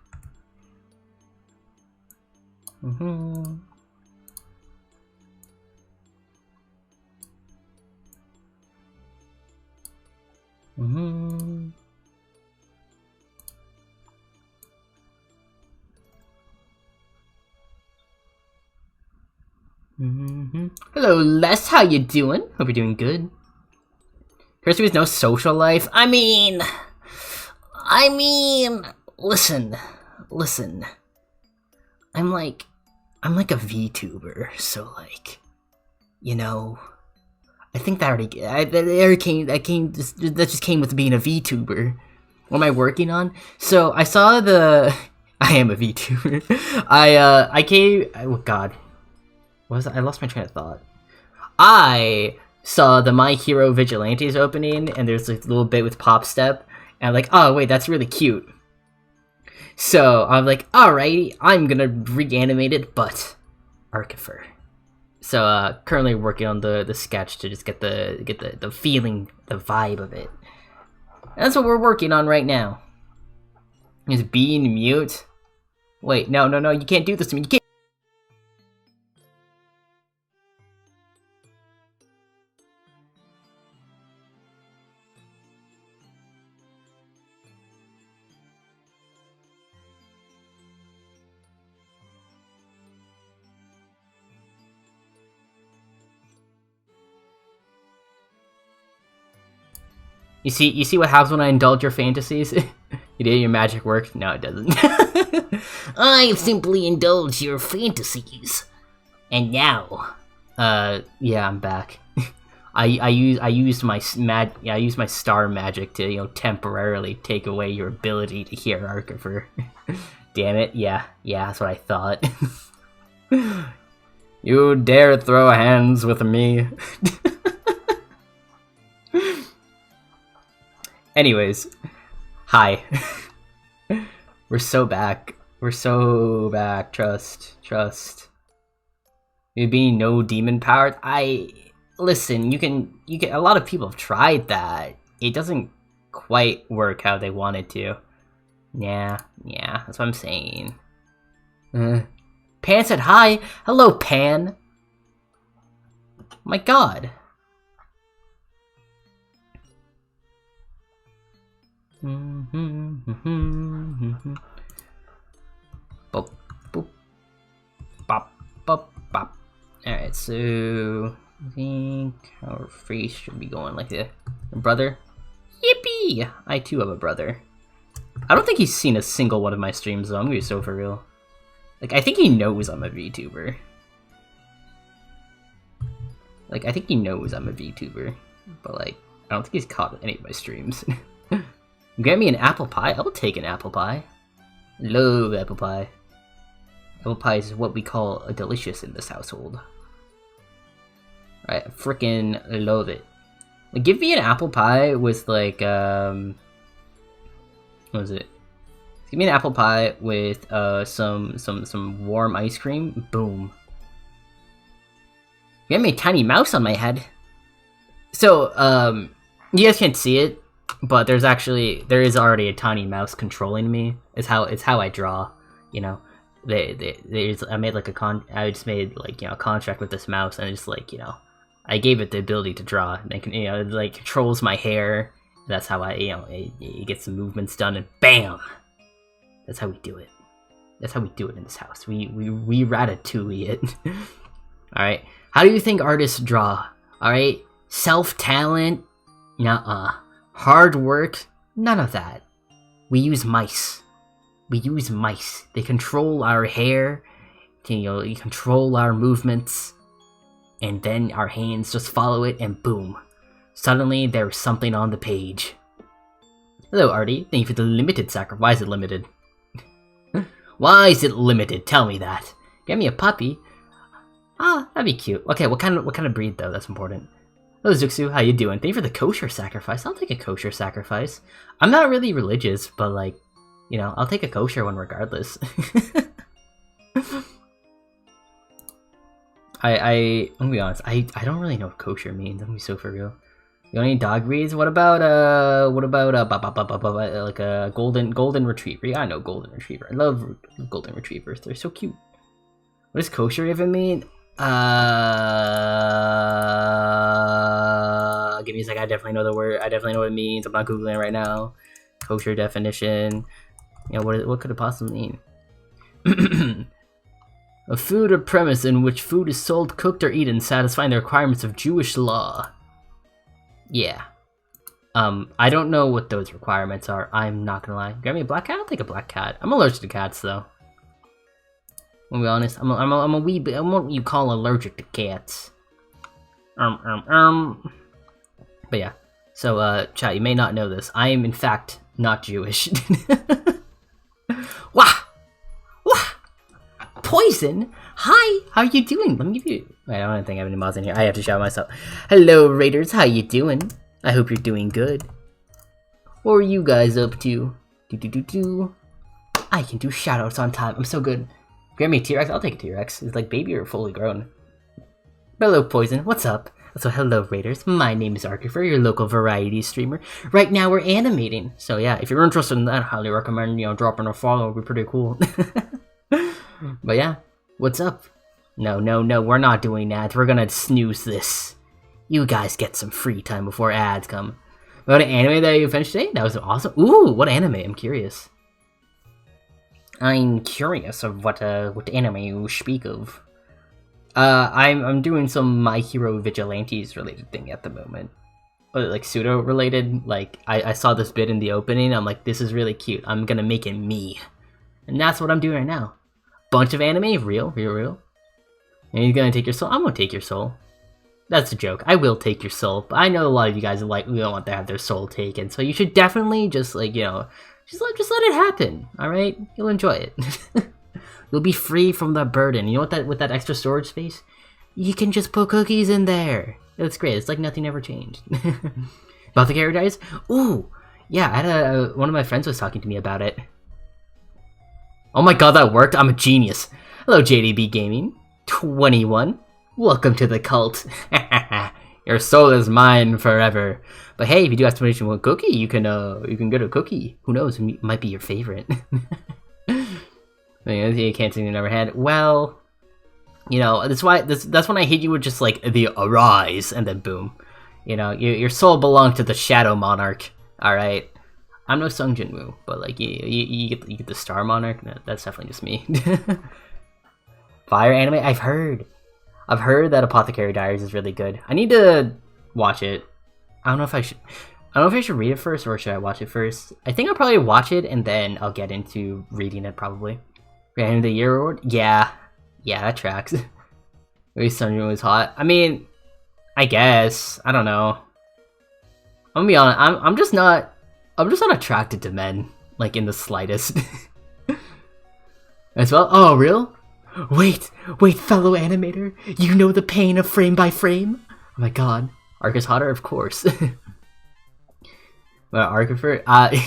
Hello, Les. How you doing? Hope you're doing good. Kirsty has no social life. I mean, listen. I'm like a VTuber, so like, you know, I think that just came with being a VTuber. What am I working on? So I saw the. I am a VTuber. Oh God. What was that? I lost my train of thought. I saw the My Hero Vigilantes opening, and there's like a little bit with Pop Step, and I'm like, oh wait, that's really cute. So I'm like, alright, I'm gonna reanimate it, but Archifer. So currently working on the sketch to just get the feeling, the vibe of it. And that's what we're working on right now. Is being mute. Wait, no, you can't do this to me. You can't. You see what happens when I indulge your fantasies? You did your magic work? No, it doesn't. I simply indulge your fantasies. And now, yeah, I'm back. I used my star magic to, you know, temporarily take away your ability to hear Archifer. Damn it, yeah, that's what I thought. You dare throw hands with me? Anyways, hi. We're so back. We're so back. Trust. It being no demon powered. Listen. You can. A lot of people have tried that. It doesn't quite work how they want it to. Yeah. That's what I'm saying. Pan said hi. Hello, Pan. My God. Boop, boop, bop, bop, bop. Alright, so I think our face should be going like a brother. Yippee! I too have a brother. I don't think he's seen a single one of my streams though, I'm gonna be so for real. Like, I think he knows I'm a VTuber. Like, I think he knows I'm a VTuber. But like, I don't think he's caught any of my streams. Get me an apple pie? I will take an apple pie. Love apple pie. Apple pie is what we call a delicious in this household. I frickin' love it. Like, give me an apple pie with like, what was it? Give me an apple pie with some warm ice cream. Boom. Get me a tiny mouse on my head. So, you guys can't see it. But there is already a tiny mouse controlling me. It's how I draw, you know. I made like I just made like, you know, a contract with this mouse, and it's like, you know, I gave it the ability to draw, and it can, you know, it like controls my hair. That's how I, you know, it gets some movements done, and bam. That's how we do it. That's how we do it in this house. We ratatouille it. All right. How do you think artists draw? All right. Self-talent? Nuh-uh. Hard work? None of that. We use mice. They control our hair. You know, you control our movements. And then our hands just follow it, and boom. Suddenly, there's something on the page. Hello, Artie. Thank you for the limited sacrifice. Why is it limited? Why is it limited? Tell me that. Get me a puppy. Ah, that'd be cute. Okay, what kind of breed though? That's important. Hello, Zuxu. How you doing? Thank you for the kosher sacrifice. I'll take a kosher sacrifice. I'm not really religious, but like, you know, I'll take a kosher one regardless. I'm gonna be honest. I don't really know what kosher means. I'm gonna be so for real. You want any dog breeds? What about like a golden retriever? Yeah, I know golden retriever. I love golden retrievers. They're so cute. What does kosher even mean? Give me a sec. I definitely know the word. I definitely know what it means. I'm not googling it right now. Kosher definition. You know, what could it possibly mean? A food or premise in which food is sold, cooked, or eaten, satisfying the requirements of Jewish law. Yeah. I don't know what those requirements are. I'm not gonna lie. Grab me a black cat? I'll take a black cat. I'm allergic to cats, though. I'm gonna be honest. I'm a wee bit. I'm what you call allergic to cats. But yeah. So, chat, you may not know this. I am, in fact, not Jewish. Wah! Wah! Poison? Hi! How are you doing? Let me give you... Wait, I don't think I have any mods in here. I have to shout myself. Hello, Raiders. How you doing? I hope you're doing good. What are you guys up to? I can do shoutouts on time. I'm so good. Grab me a T-Rex? I'll take a T-Rex. It's like baby or fully grown. Hello, Poison. What's up? So, hello, Raiders. My name is Artifer, your local variety streamer. Right now, we're animating. So, yeah, if you're interested in that, I highly recommend, you know, dropping a follow. It would be pretty cool. But, yeah. What's up? No, we're not doing ads. We're gonna snooze this. You guys get some free time before ads come. What anime that you finished today? That was awesome. Ooh, what anime? I'm curious. I'm curious of what anime you speak of. I'm doing some My Hero Vigilantes related thing at the moment. Like pseudo related. Like I saw this bit in the opening. I'm like, this is really cute. I'm gonna make it me, and that's what I'm doing right now. Bunch of anime, real. And he's gonna take your soul. I'm gonna take your soul. That's a joke. I will take your soul, but I know a lot of you guys are like, we don't want to have their soul taken. So you should definitely just like, you know, just let it happen. All right, you'll enjoy it. You'll be free from the burden. You know what? With that extra storage space, you can just put cookies in there. It's great. It's like nothing ever changed. About the characters? Ooh, Yeah, I had one of my friends was talking to me about it. Oh my god, that worked! I'm a genius. Hello, JDB Gaming. 21. Welcome to the cult. Your soul is mine forever. But hey, if you do have to one cookie, you can get a cookie. Who knows? It might be your favorite. You can't see the number hand. Well, you know, that's when I hit you with just like the arise and then boom. You know, your soul belonged to the Shadow Monarch. All right. I'm no Sung Jin-woo, but like you get the Star Monarch. No, that's definitely just me. Fire anime. I've heard that Apothecary Diaries is really good. I need to watch it. I don't know if I should read it first or should I watch it first. I think I'll probably watch it and then I'll get into reading it probably. Random of the Year award? Yeah, that tracks. Maybe Sung Jin-woo was hot. I mean, I guess I don't know. I'm gonna be honest. I'm just not attracted to men, like in the slightest. As well. Oh, real? Wait, fellow animator, you know the pain of frame by frame? Oh my god, Arc is hotter, of course. But Arc prefer? I'm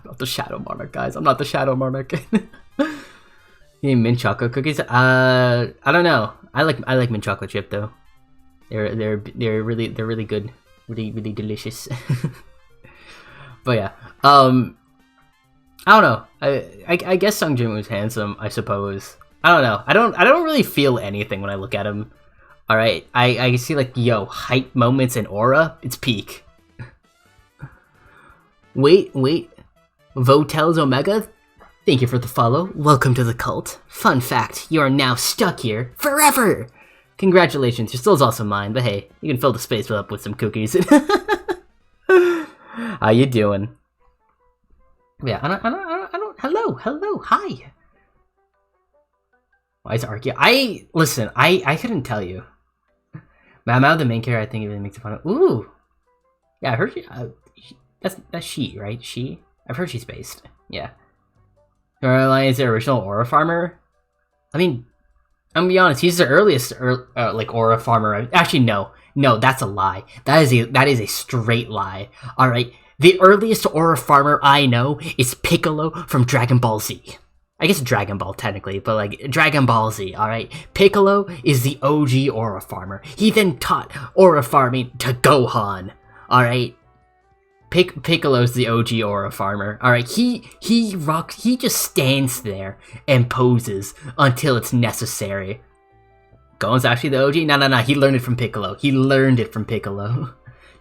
not the Shadow Monarch, guys. I'm not the Shadow Monarch. You mean mint chocolate cookies? I don't know. I like mint chocolate chip though. They're really good, really delicious. But yeah, I don't know. I guess Sung Jin was handsome, I suppose. I don't know. I don't really feel anything when I look at him. All right, I see like height moments and aura. It's peak. Wait, Votels Omega. Thank you for the follow. Welcome to the cult. Fun fact: you are now stuck here forever. Congratulations, your soul's also mine. But hey, you can fill the space up with some cookies. How you doing? Yeah, I don't. Hello, hi. Why is Arky? Listen, I couldn't tell you. Mao, the main character, I think it really makes fun of. Ooh, yeah, I heard she. That's she, right? She. I've heard she's based. Yeah. Caroline is the original Aura Farmer. I mean, I'm gonna be honest. He's the earliest, like Aura Farmer. Actually, no, that's a lie. That is a straight lie. All right, the earliest Aura Farmer I know is Piccolo from Dragon Ball Z. I guess Dragon Ball technically, but like Dragon Ball Z, alright? Piccolo is the OG Aura Farmer. He then taught Aura Farming to Gohan, alright? Piccolo's the OG Aura Farmer, alright? He rocks, he just stands there and poses until it's necessary. Gohan's actually the OG? No, he learned it from Piccolo.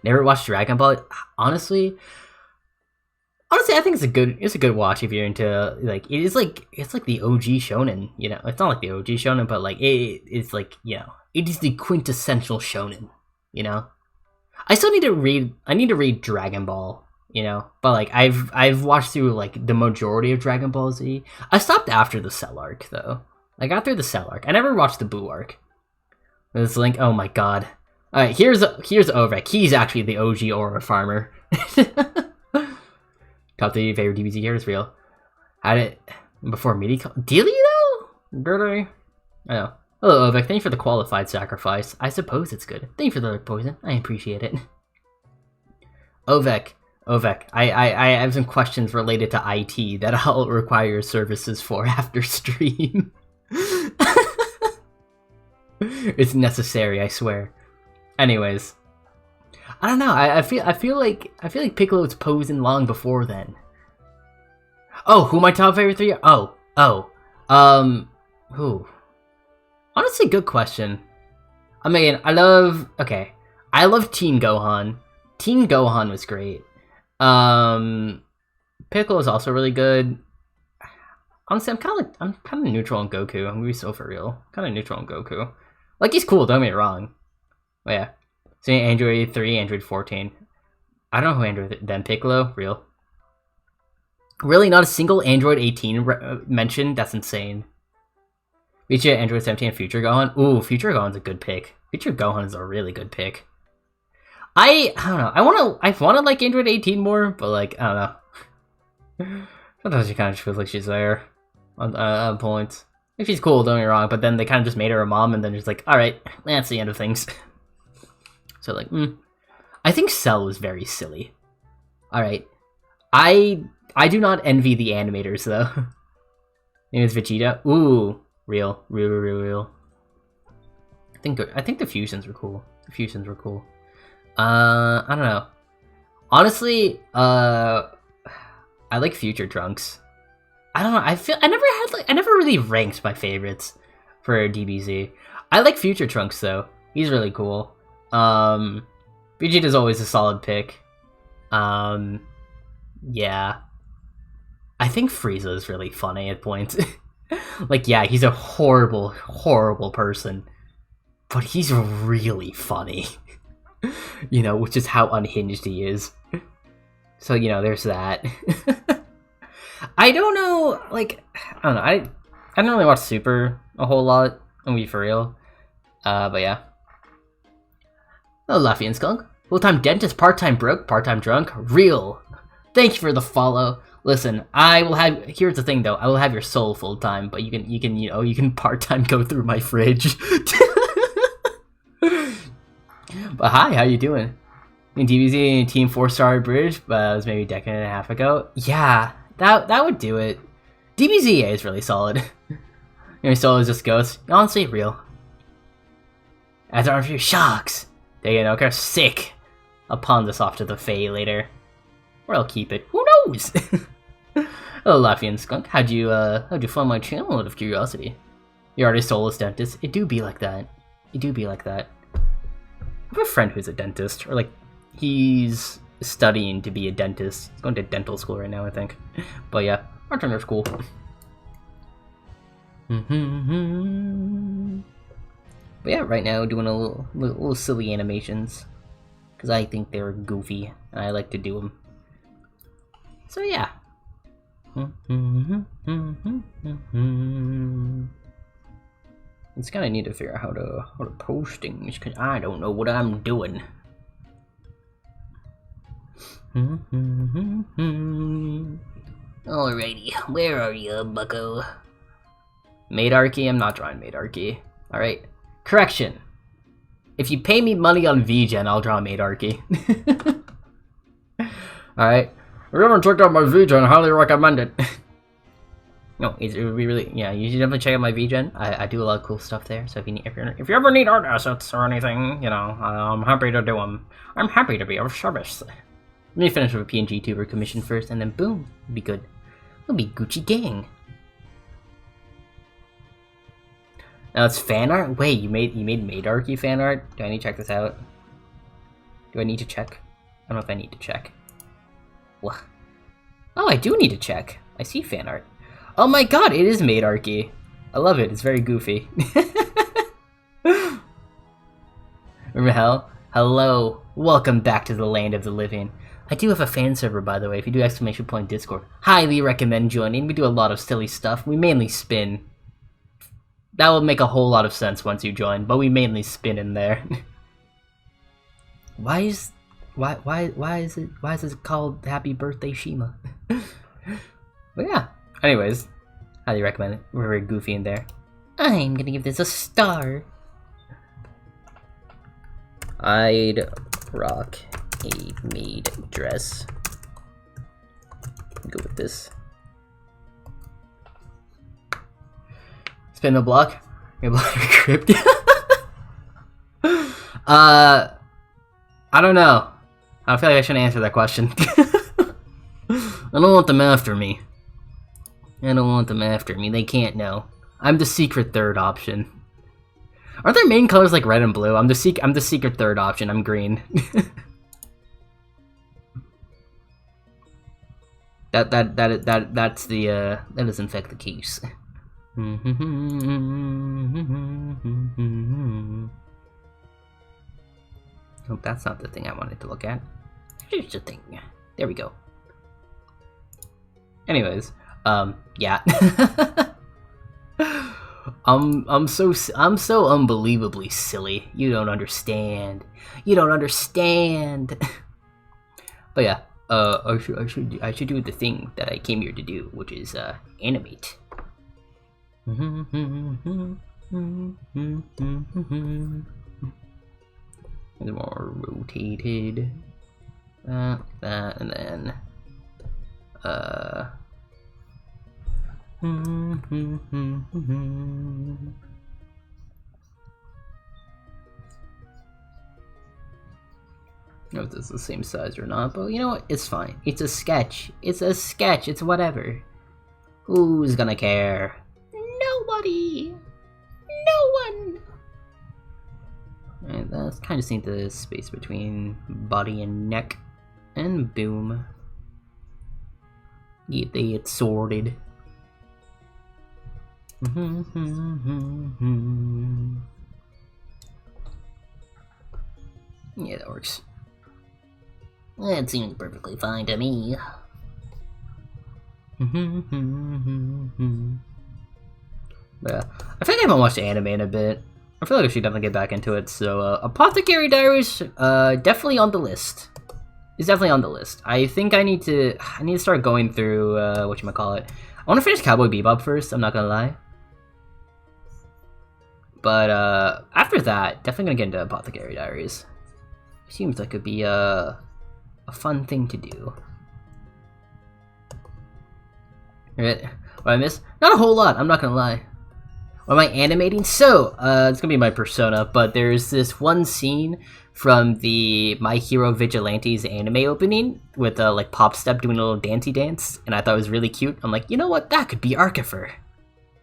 Never watched Dragon Ball? Honestly, I think it's a good watch if you're into like it's like the OG shonen, you know. It's not like the OG shonen, but like it's like, you know, it is the quintessential shonen, you know. I need to read Dragon Ball, you know, but like I've watched through like the majority of Dragon Ball Z. I stopped after the Cell arc though. I got through the Cell arc. I never watched the Buu arc. This Link, oh my god. Alright, here's Ovek. He's actually the OG Aura Farmer. Top 3 favorite DBZ characters, real. Had it before meeting. Dealy though? Dirty. I know. Hello, Ovek. Thank you for the qualified sacrifice. I suppose it's good. Thank you for the poison. I appreciate it. Ovek. I have some questions related to IT that I'll require your services for after stream. It's necessary, I swear. Anyways. I don't know. I feel like Piccolo was posing long before then. Oh, who my top favorite 3 are? Who? Honestly, good question. I mean, I love Teen Gohan. Teen Gohan was great. Piccolo is also really good. Honestly, I'm kind of neutral on Goku. I'm gonna be so for real. Kind of neutral on Goku. Like, he's cool. Don't get me wrong. But yeah. So Android 3, Android 14. I don't know who Android then Piccolo, real. Really, not a single Android 18 mentioned? That's insane. Feature Android 17 and Future Gohan. Ooh, Future Gohan's a good pick. Future Gohan is a really good pick. I don't know. I wanna like Android 18 more, but like, I don't know. Sometimes she kind of just feels like she's there on points. Like, she's cool, don't get me wrong, but then they kind of just made her a mom, and then just like, all right, that's the end of things. So like, I think Cell was very silly. All right, I do not envy the animators though. Name is Vegeta. Ooh, real. I think the fusions were cool. I don't know. Honestly, I like Future Trunks. I don't know. I never really ranked my favorites for DBZ. I like Future Trunks though. He's really cool. Vegeta's always a solid pick. Yeah. I think Frieza is really funny at points. Like, yeah, he's a horrible person. But he's really funny. You know, which is how unhinged he is. So, you know, there's that. I don't know, like, I don't know, I don't really watch Super a whole lot, I'm gonna be for real. But yeah. Hello, Laffy and Skunk. Full-time dentist, part-time broke, part-time drunk, real. Thank you for the follow. Listen, I will have, here's the thing though, I will have your soul full-time, but you can part-time go through my fridge. But hi, how you doing? In DBZ Team 4-star bridge, it was maybe a decade and a half ago. Yeah, that would do it. DBZA is really solid. Your soul is just ghosts. Honestly, real. As are a few shocks. They get okay, sick. I'll pawn this off to the Fae later. Or I'll keep it. Who knows? Hello, Laffy and Skunk. How'd you find my channel out of curiosity? You're already soulless dentist. It do be like that. I have a friend who's a dentist, or like, he's studying to be a dentist. He's going to dental school right now, I think. But yeah, our turn of school. But yeah, right now doing a little silly animations because I think they're goofy and I like to do them. So yeah. It's kind of need to figure out how to post things because I don't know what I'm doing. Alrighty, where are you, bucko? Maidarchy? I'm not drawing Maidarchy. Alright. Correction. If you pay me money on Vgen, I'll draw Maidarchy. Alright. If you haven't checked out my Vgen, I highly recommend it. No, it would be really, yeah, you should definitely check out my Vgen. I do a lot of cool stuff there, so if you ever need art assets or anything, you know, I'm happy to do them. I'm happy to be of service. Let me finish with a PNG tuber commission first, and then boom, it'll be good. It'll be Gucci gang. Now it's fan art? Wait, you made Maidarchy fan art? Do I need to check this out? Do I need to check? I don't know if I need to check. What? Oh, I do need to check. I see fan art. Oh my god, it is Maidarchy. I love it. It's very goofy. Remember hell? Hello. Welcome back to the land of the living. I do have a fan server, by the way. If you do ! Discord, highly recommend joining. We do a lot of silly stuff. We mainly spin. That will make a whole lot of sense once you join, but we mainly spin in there. Why is it called Happy Birthday Shima? But yeah. Anyways, highly recommend it. We're very goofy in there. I'm gonna give this a star. I'd rock a maid dress. Go with this. Spin the block. Your block crypt. I don't know. I feel like I shouldn't answer that question. I don't want them after me. They can't know. I'm the secret third option. Aren't their main colors like red and blue? I'm the secret third option. I'm green. That's the that is in fact the case. Hope that's not the thing I wanted to look at. Here's the thing. There we go. Anyways, yeah. I'm so unbelievably silly. You don't understand. But yeah, I should do the thing that I came here to do, which is animate. More rotated. That and then know if this is the same size or not, but you know what? It's fine. It's a sketch. It's a sketch. It's whatever. Who's gonna care? Nobody. No one. Alright, let's kind of see the space between body and neck, and boom. Get it sorted. Yeah, that works. That seems perfectly fine to me. But I think I haven't watched anime in a bit. I feel like I should definitely get back into it. So, Apothecary Diaries, definitely on the list. It's definitely on the list. I think I need to start going through, whatchamacallit. I want to finish Cowboy Bebop first, I'm not gonna lie. But, after that, definitely gonna get into Apothecary Diaries. Seems like it could be, a fun thing to do. Right? What I miss? Not a whole lot, I'm not gonna lie. What am I animating? So, it's gonna be my persona, but there's this one scene from the My Hero Vigilantes anime opening with, like, Pop Step doing a little dancey dance, and I thought it was really cute. I'm like, you know what? That could be Arcifer.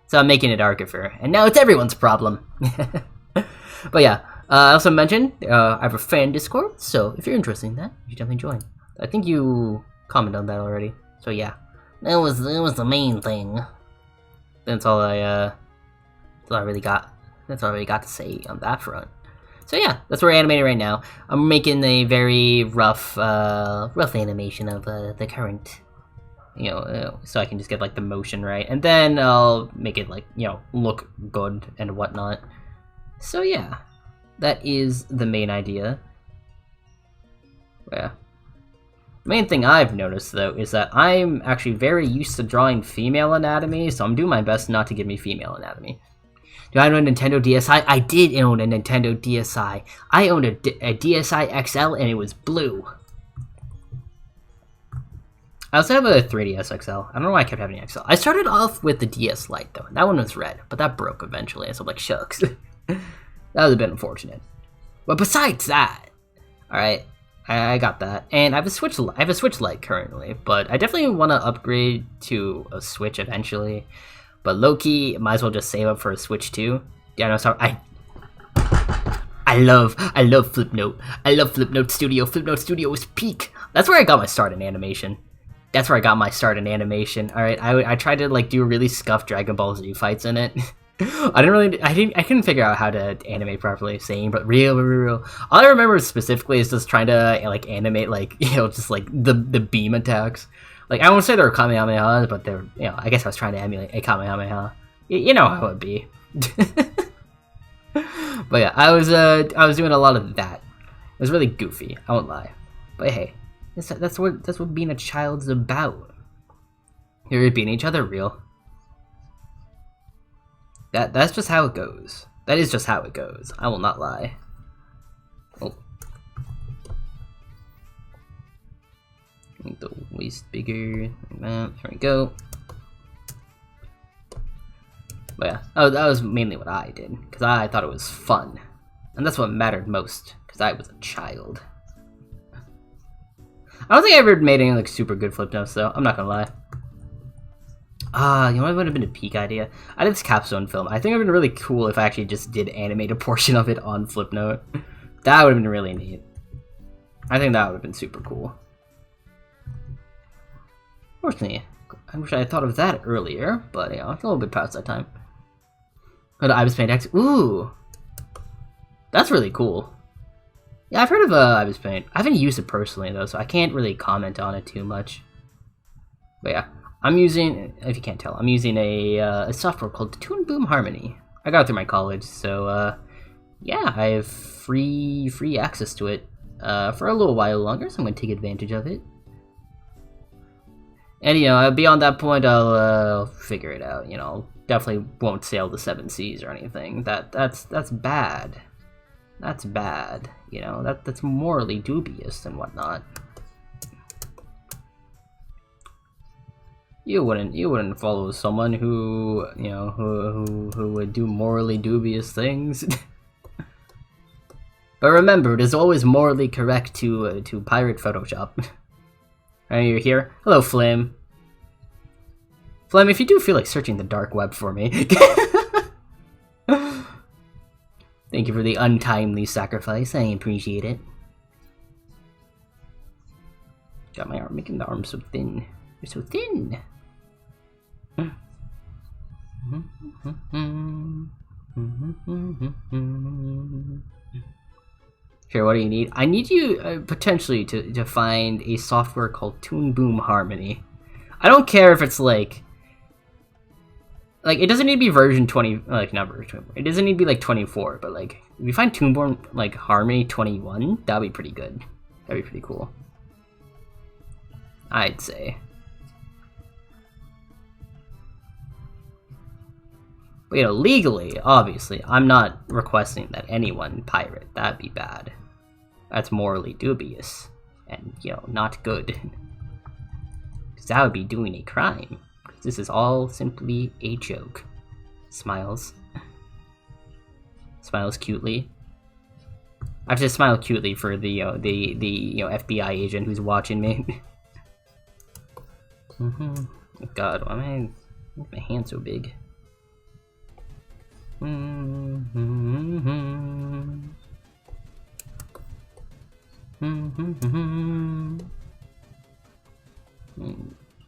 So I'm making it Arcifer, and now it's everyone's problem. But yeah, I also mentioned I have a fan Discord, so if you're interested in that, you should definitely join. I think you commented on that already, so yeah. That was the main thing. That's all I really got. That's all I really got to say on that front. So yeah, that's where we're animating right now. I'm making a very rough animation of the current, so I can just get like the motion right, and then I'll make it like look good and whatnot. So yeah, that is the main idea. Yeah. Main thing I've noticed though is that I'm actually very used to drawing female anatomy, so I'm doing my best not to give me female anatomy. Do I own a Nintendo DSi? I did own a Nintendo DSi. I owned a DSi XL and it was blue. I also have a 3DS XL. I don't know why I kept having an XL. I started off with the DS Lite though. That one was red, but that broke eventually, so I'm like, shucks. That was a bit unfortunate. But besides that, alright, I got that. And I have a Switch Lite currently, but I definitely want to upgrade to a Switch eventually. But low-key, might as well just save up for a Switch too. Yeah, no, sorry. I love Flipnote. I love Flipnote Studio. Flipnote Studio was peak. That's where I got my start in animation. Alright, I tried to like do really scuffed Dragon Ball Z fights in it. I couldn't figure out how to animate properly, saying, but real. All I remember specifically is just trying to like animate like just like the beam attacks. Like I won't say they were Kamehamehas, but they're I guess I was trying to emulate a Kamehameha. You know how it would be. But yeah, I was doing a lot of that. It was really goofy, I won't lie. But hey, that's what being a child's about. You're beating each other real. That's just how it goes. That is just how it goes. I will not lie. Oh. Make the waist bigger. Like that. There we go. But yeah, that was mainly what I did, because I thought it was fun. And that's what mattered most, because I was a child. I don't think I ever made any like super good flip notes though, I'm not gonna lie. You know what would have been a peak idea? I did this capstone film. I think it would have been really cool if I actually just did animate a portion of it on Flipnote. That would have been really neat. I think that would have been super cool. Fortunately, I wish I had thought of that earlier, but it's a little bit past that time. But Ibis Paint X. Ooh! That's really cool. Yeah, I've heard of Ibis Paint. I haven't used it personally though, so I can't really comment on it too much. But yeah. I'm using, if you can't tell, I'm using a software called Toon Boom Harmony. I got it through my college, so yeah, I have free access to it for a little while longer, so I'm going to take advantage of it. And beyond that point, I'll figure it out. Definitely won't sail the 7 seas or anything. That's bad. That's bad. That's morally dubious and whatnot. You wouldn't follow someone who, you know, who would do morally dubious things. But remember, it is always morally correct to pirate Photoshop. Alright, you're here. Hello, Flame. Flame, if you do feel like searching the dark web for me. Thank you for the untimely sacrifice. I appreciate it. Got my arm, making the arm so thin. You're so thin. Here, what do you need? I need you potentially to find a software called Toon Boom Harmony. I don't care if it's like it doesn't need to be version 20, like not version 24. It doesn't need to be like 24, but like if you find Toon Boom like Harmony 21, that'd be pretty good. That'd be pretty cool, I'd say. But, you know, legally, obviously, I'm not requesting that anyone pirate. That'd be bad. That's morally dubious. And, you know, not good. Because that would be doing a crime. Because this is all simply a joke. Smiles. Smiles cutely. I have to smile cutely for the FBI agent who's watching me. Oh God, why am my hand so big?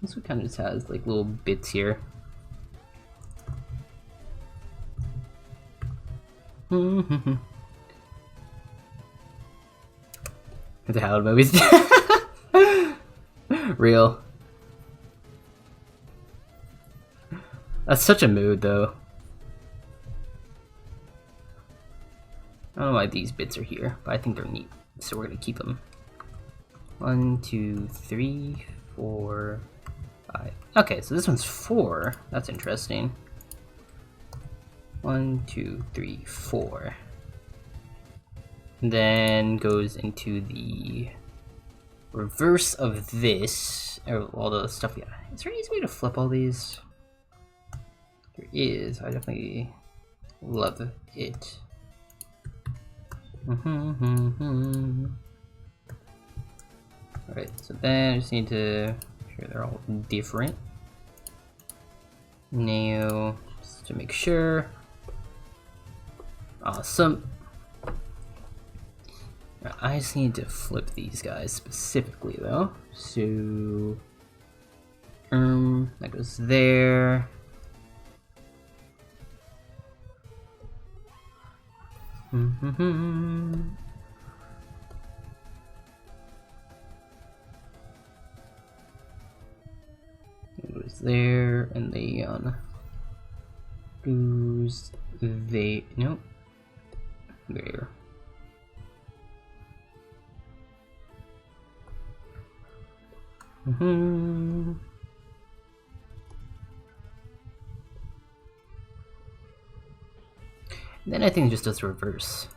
This one kind of just has like little bits here. The Howard movies. Real. That's such a mood, though. I don't know why these bits are here, but I think they're neat, so we're gonna keep them. 1, 2, 3, 4, 5. Okay, so this one's 4. That's interesting. 1, 2, 3, 4. And then goes into the reverse of this. All the stuff. Yeah. Is there an easy way to flip all these? There is. I definitely love it. Alright, so then I just need to make sure they're all different. Now, just to make sure. Awesome. I just need to flip these guys specifically though. So that goes there. It goes there, and then goes there. Nope. There. Then I think it just does reverse.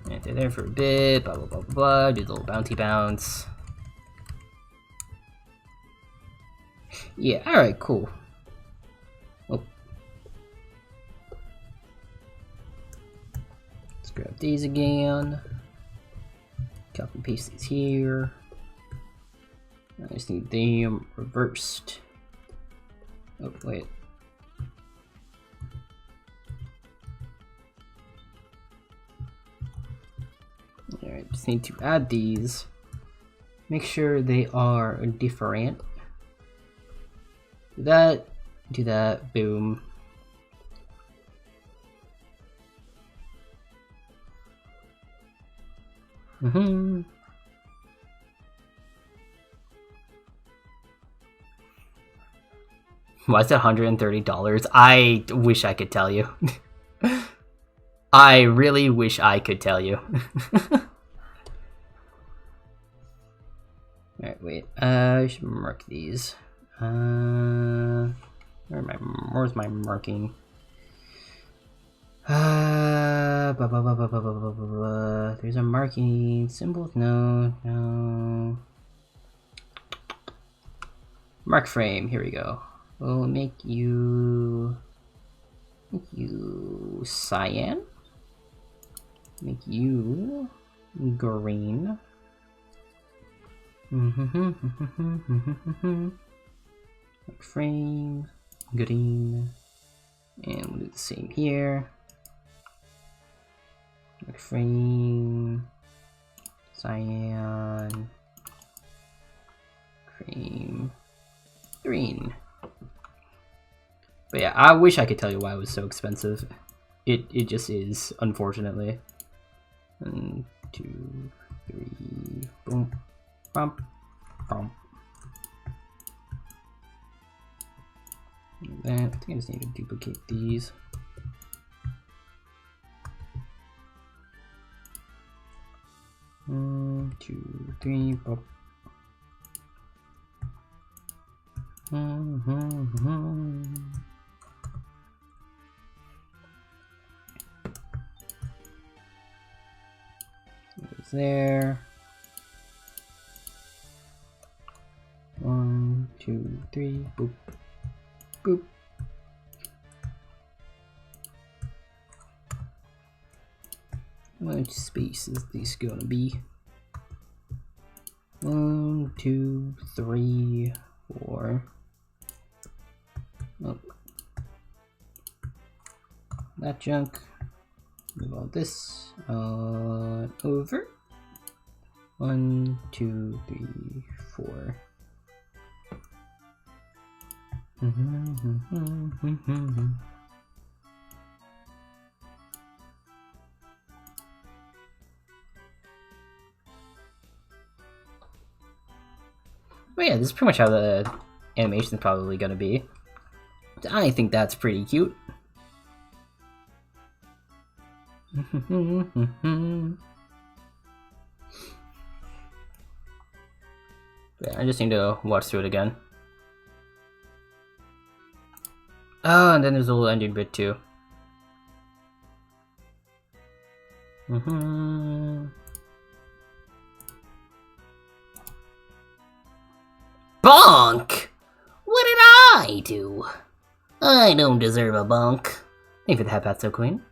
And they're there for a bit, blah blah blah blah blah, do the little bounty bounce. Yeah, alright, cool. Oh. Let's grab these again. Copy and paste these here. I just need them reversed. Oh, wait. Alright, just need to add these. Make sure they are different. Do that, boom. Why is that $130? I wish I could tell you. I really wish I could tell you. Alright, wait. I should mark these. Where's my marking? There's a marking symbol. No. Mark frame, here we go. We'll make you cyan. Make you green. Mark frame, green. And we'll do the same here. Mark frame, cyan, cream, green. But yeah, I wish I could tell you why it was so expensive. It just is, unfortunately. 1, 2, 3, boom, bump, bump. And then I think I just need to duplicate these. One, 2, 3, bump. There. 1, 2, 3, boop, boop. How much space is this gonna be? 1, 2, 3, 4. Oh. That junk. Move all this over. 1, 2, 3, 4. But yeah, this is pretty much how the animation is probably gonna be. I think that's pretty cute. Yeah, I just need to watch through it again. Oh, and then there's a little ending bit too. Bonk! What did I do? I don't deserve a bonk. Thank you for the headbat, so queen.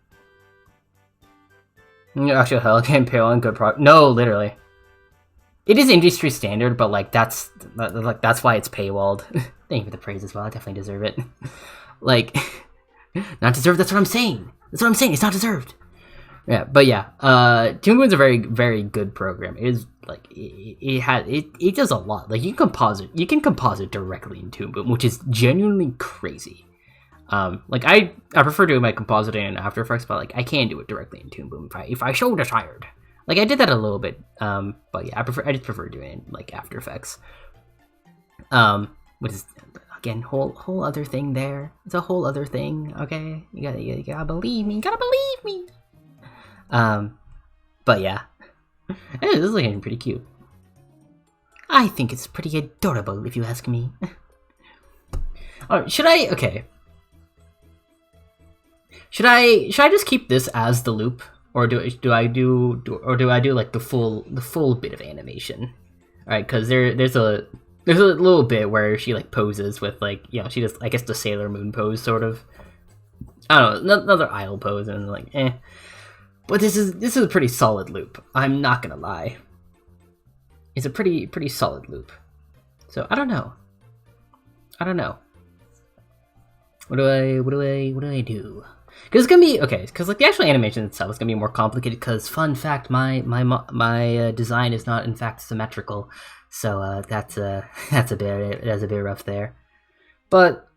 Actually, hell, I can't pay on good product. No, literally. It is industry standard, but like that's why it's paywalled. Thank you for the praise as well. I definitely deserve it. Like, not deserved. That's what I'm saying. That's what I'm saying. It's not deserved. Yeah, but yeah, Toon Boom's a very, very good program. It is like it does a lot. Like you can composite directly in Toon Boom, which is genuinely crazy. Like I prefer doing my compositing in After Effects, but like I can do it directly in Toon Boom if I so desired. Like I did that a little bit, but yeah, I just prefer doing it in, like After Effects. Which is again whole other thing there. It's a whole other thing. Okay, you gotta believe me. You gotta believe me. But yeah, this is looking pretty cute. I think it's pretty adorable, if you ask me. Alright, should I? Okay. Should I just keep this as the loop, or do I do like the full bit of animation? All right, because there's a little bit where she like poses with like, you know, she does, I guess, the Sailor Moon pose sort of. I don't know, another idol pose, and like But this is a pretty solid loop. I'm not gonna lie. It's a pretty solid loop. So I don't know. What do I do? Because it's gonna be okay. Because like the actual animation itself is gonna be more complicated. Because fun fact, my design is not in fact symmetrical, so that's a bit rough there. But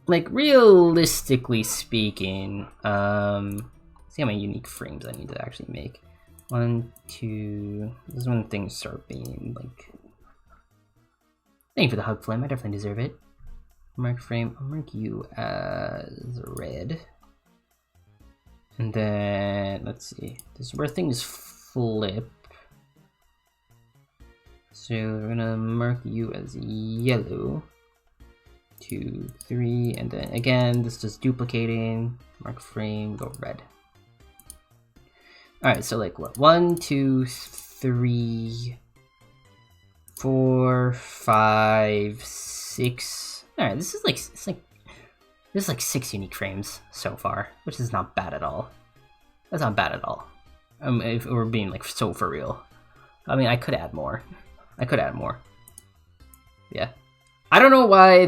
like realistically speaking, see how many unique frames I need to actually make. 1, 2. This is when things start being like. Thank you for the hug flame. I definitely deserve it. Mark frame. I'll mark you as red. And then let's see. This is where things flip. So we're gonna mark you as yellow. 2, 3, and then again, this is just duplicating. Mark frame, go red. Alright, so like what? 1, 2, 3, 4, 5, 6. Alright, this is like 6 unique frames so far, which is not bad at all. That's not bad at all. If we're being like so for real. I mean, I could add more. Yeah. I don't know why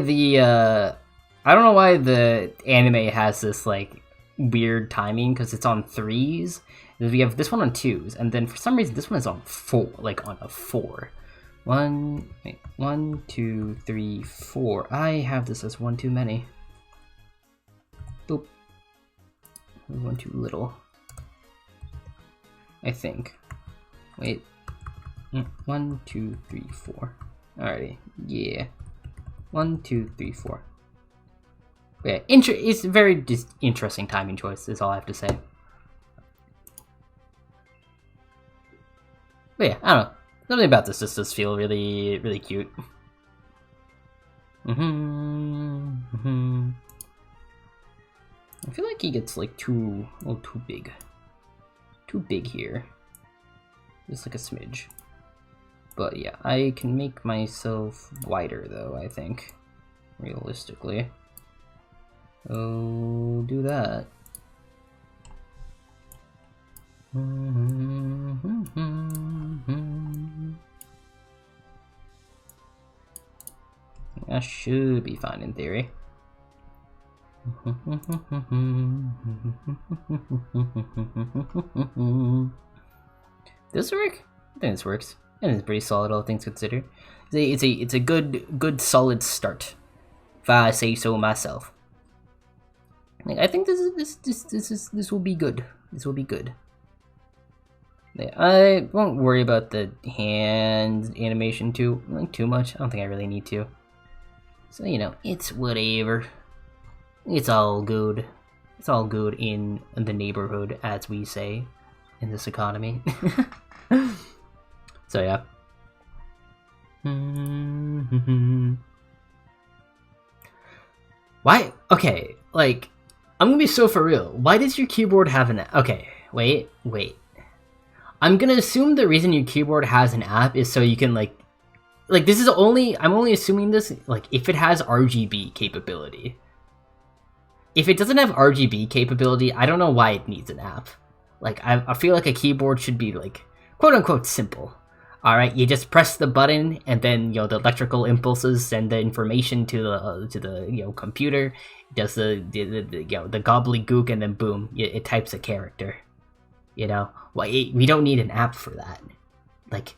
the anime has this like weird timing, because it's on 3s. We have this one on 2s, and then for some reason this one is on 4, like on a 4. 1, 2, 3, 4. I have this as one too many. Boop. One too little. I think. Wait. 1, 2, 3, 4. Alrighty. Yeah. 1, 2, 3, 4. Yeah, it's a very just interesting timing choice, is all I have to say. But yeah, I don't know. Something about this just does feel really, really cute. I feel like he gets like too big. Too big here. Just like a smidge. But yeah, I can make myself wider though, I think. Realistically. Oh, do that. That should be fine in theory. Does this work? I think this works. And it's pretty solid, all things considered. It's a good solid start, if I say so myself. Like, I think this will be good. This will be good. Yeah, I won't worry about the hand animation too much. I don't think I really need to. So you know, it's whatever. It's all good. It's all good in the neighborhood, as we say, in this economy. So yeah. Why? Okay, like, I'm gonna be so for real. Why does your keyboard have an... Okay, wait. I'm gonna assume the reason your keyboard has an app is so you can, like this is only... I'm only assuming this, like, if it has RGB capability. If it doesn't have RGB capability, I don't know why it needs an app. Like, I feel like a keyboard should be, like, quote-unquote simple. Alright, you just press the button, and then, you know, the electrical impulses send the information to the you know, computer. It does the you know, the gobbledygook, and then boom, it types a character. You know? Well, we don't need an app for that. Like,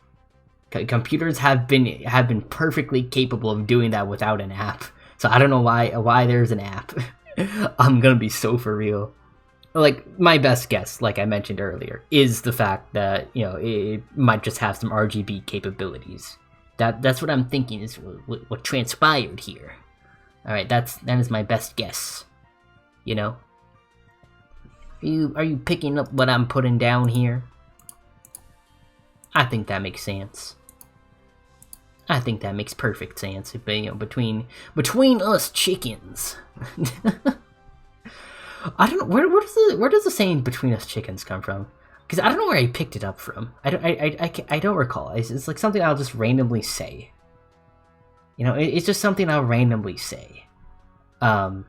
computers have been perfectly capable of doing that without an app. So I don't know why there's an app. I'm gonna be so for real. Like, my best guess, like I mentioned earlier, is the fact that, you know, it might just have some RGB capabilities. That's what I'm thinking is what transpired here. Alright, that is my best guess. You know? Are you picking up what I'm putting down here? I think that makes sense. I think that makes perfect sense. But, you know, between us chickens. I don't know where does the saying "between us chickens" come from? Because I don't know where I picked it up from. I don't recall. It's like something I'll just randomly say. You know, it's just something I'll randomly say. But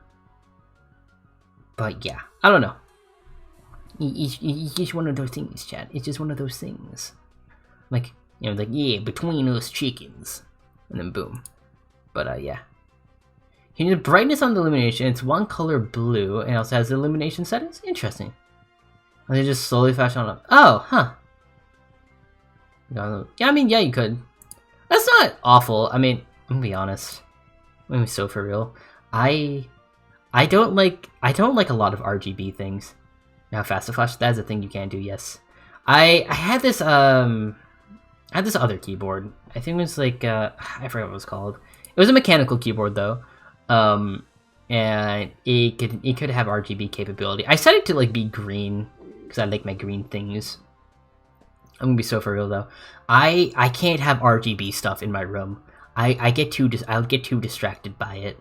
yeah, I don't know. It's just one of those things, chat. It's just one of those things. Like, you know, like, yeah, between us chickens, and then boom. But yeah. You need brightness on the illumination. It's one color blue, and it also has the illumination settings. Interesting. And they just slowly flash on. Oh, huh. Yeah, I mean, yeah, you could. That's not awful. I mean, I'm gonna be honest. I'm gonna be so for real. I don't like a lot of RGB things. Now, fast flash. That's a thing you can do. Yes. I had this other keyboard. I think it was like I forgot what it was called. It was a mechanical keyboard though. And it could have RGB capability. I set it to like be green because I like my green things. I'm gonna be so for real though. I can't have RGB stuff in my room. I'll get too distracted by it.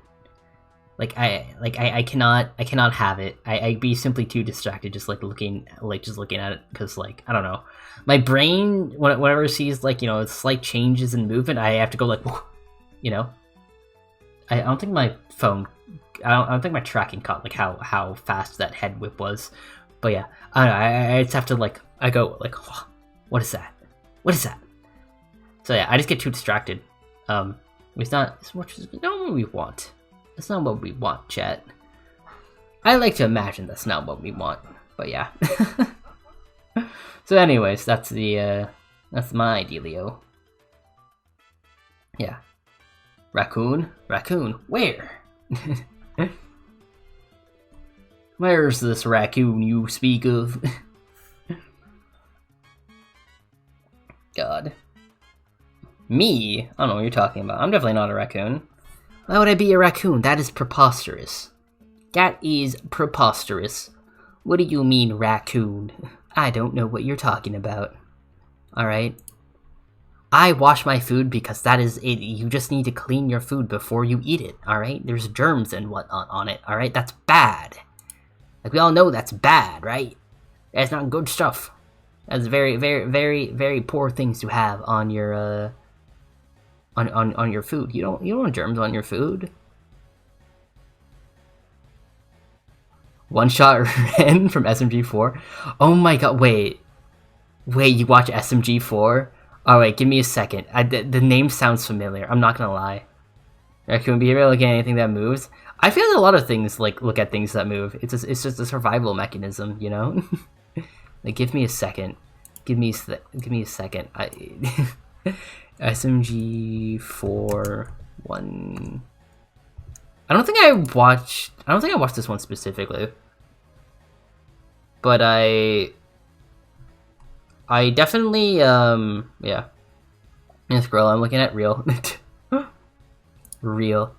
I cannot have it. I'd be simply too distracted just looking at it, because like, I don't know, my brain whenever it sees like, you know, slight changes in movement, I have to go like, you know. I don't think my phone. I don't think my tracking caught like how fast that head whip was. But yeah, I don't know. I just have to like. I go like, oh, what is that? What is that? So yeah, I just get too distracted. It's not what we want. That's not what we want, chat. I like to imagine that's not what we want, but yeah. So anyways, that's my dealio. Yeah. Raccoon? Raccoon, where? Where's this raccoon you speak of? God. Me? I don't know what you're talking about. I'm definitely not a raccoon. Why would I be a raccoon? That is preposterous. That is preposterous. What do you mean, raccoon? I don't know what you're talking about. Alright? I wash my food because that is it. You just need to clean your food before you eat it, alright? There's germs and whatnot on it, alright? That's bad. Like, we all know that's bad, right? That's not good stuff. That's very, very, very, very poor things to have on your, on your food. You don't want germs on your food. One Shot Ren from SMG4. Oh my god, wait, you watch SMG4? Alright, give me a second. The name sounds familiar, I'm not gonna lie. Raccoon behavior, look at anything that moves. I feel like a lot of things, like, look at things that move. It's just a survival mechanism, you know? Like, give me a second. Give me a second. SMG4 1. I don't think I watched this one specifically. But I definitely yeah. This girl I'm looking at, real. Real.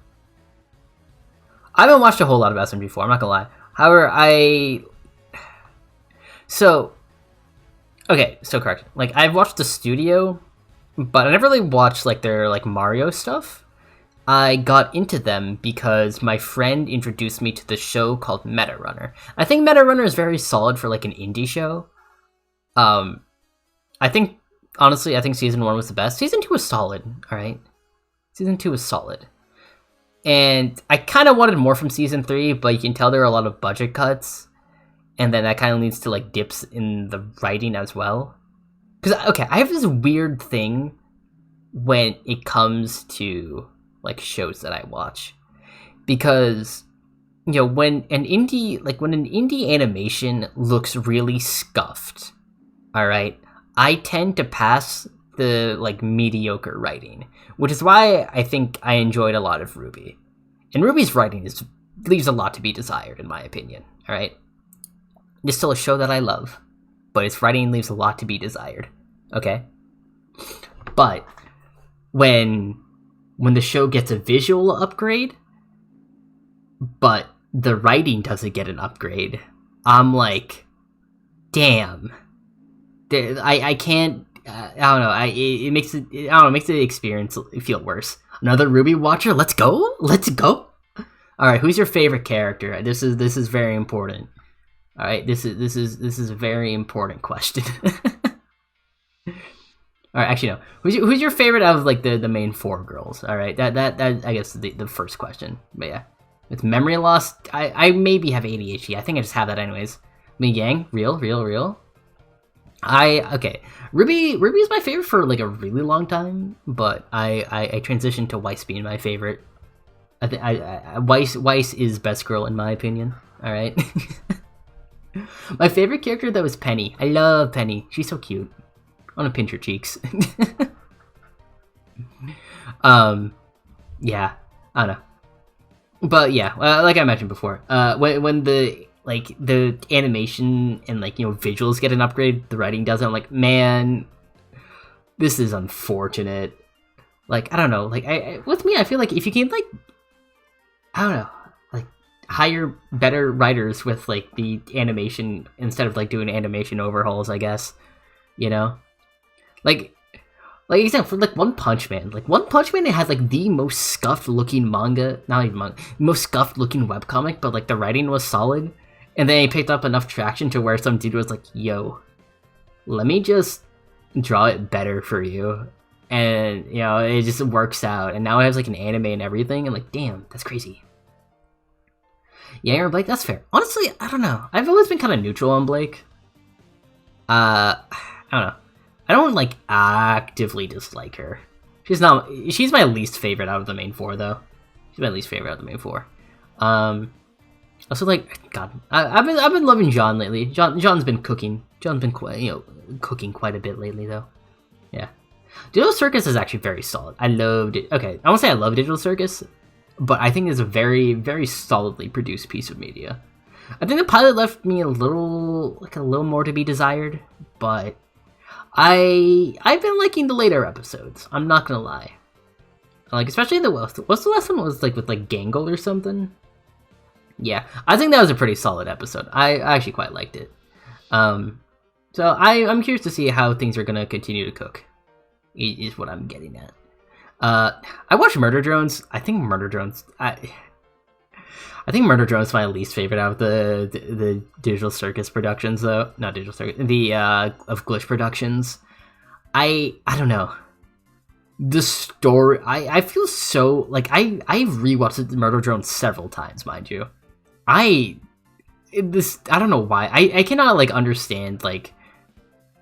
I haven't watched a whole lot of SMG4, I'm not gonna lie. However, okay, so correct. Like, I've watched the studio, but I never really watched like their like Mario stuff. I got into them because my friend introduced me to the show called Meta Runner. I think Meta Runner is very solid for like an indie show. Honestly, I think season 1 was the best. Season 2 was solid, alright? Season 2 was solid. And I kind of wanted more from season 3, but you can tell there are a lot of budget cuts. And then that kind of leads to like dips in the writing as well. Because, okay, I have this weird thing when it comes to like shows that I watch. Because, you know, when an indie animation looks really scuffed, alright, I tend to pass the like mediocre writing, which is why I think I enjoyed a lot of RWBY. And RWBY's writing leaves a lot to be desired, in my opinion. All right, it's still a show that I love, but its writing leaves a lot to be desired. Okay, but when the show gets a visual upgrade, but the writing doesn't get an upgrade, I'm like, damn. I can't. I don't know. It makes it. I don't know. It makes the experience feel worse. Another RWBY watcher. Let's go. Let's go. All right. Who's your favorite character? This is very important. All right. This is a very important question. All right. Actually, no. Who's your favorite out of like the main 4 girls? All right. That I guess the first question. But yeah, with memory loss, I maybe have ADHD. I think I just have that anyways. Vgen, real. Okay. RWBY is my favorite for like a really long time, but I transitioned to Weiss being my favorite. Weiss is best girl in my opinion. All right. My favorite character though is Penny. I love Penny. She's so cute. I want to pinch her cheeks. Yeah. I don't know. But yeah, like I mentioned before, when the animation and like, you know, visuals get an upgrade, the writing doesn't. I'm like, man, this is unfortunate. Like, I don't know, like with me, I feel like if you can like, I don't know, like hire better writers with like the animation instead of like doing animation overhauls, I guess, you know, like example for like One Punch Man. Like One Punch Man, it has like the most scuffed looking manga, not even manga, most scuffed looking webcomic, but like the writing was solid. And then he picked up enough traction to where some dude was like, yo, let me just draw it better for you. and you know it just works out, and now it has like an anime and everything, and like damn, that's crazy. Yeah, Aaron Blake, that's fair. Honestly, I don't know. I've always been kind of neutral on Blake. I don't know. I don't like actively dislike her. She's my least favorite out of the main four, though. She's my least favorite out of the main four. Also, like, God, I've been loving John lately. John's been cooking. John's been cooking quite a bit lately, though. Yeah, Digital Circus is actually very solid. I loved it. Okay, I won't say I love Digital Circus, but I think it's a very, very solidly produced piece of media. I think the pilot left me a little more to be desired, but I've been liking the later episodes. I'm not gonna lie. Like, especially what's the last one was like with like Gangle or something? Yeah, I think that was a pretty solid episode. I actually quite liked it. So I'm curious to see how things are gonna continue to cook. Is what I'm getting at. I watched Murder Drones. I think Murder Drones is my least favorite out of the Digital Circus productions, though. Not Digital Circus, the of Glitch Productions. I don't know. The story, I feel so like I've rewatched Murder Drones several times, mind you. I don't know why. I cannot like understand like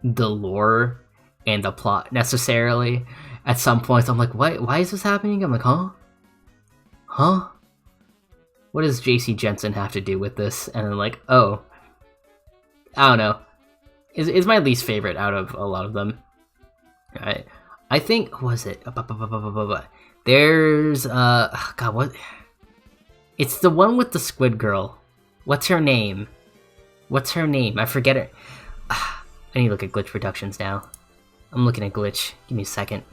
the lore and the plot necessarily. At some points, I'm like, why is this happening? I'm like, huh? What does JC Jensen have to do with this? And I'm like, oh, I don't know. Is my least favorite out of a lot of them. Alright. I think, what was it? There's, God, what? It's the one with the squid girl. What's her name? I forget her. I need to look at Glitch Productions now. I'm looking at Glitch. Give me a second.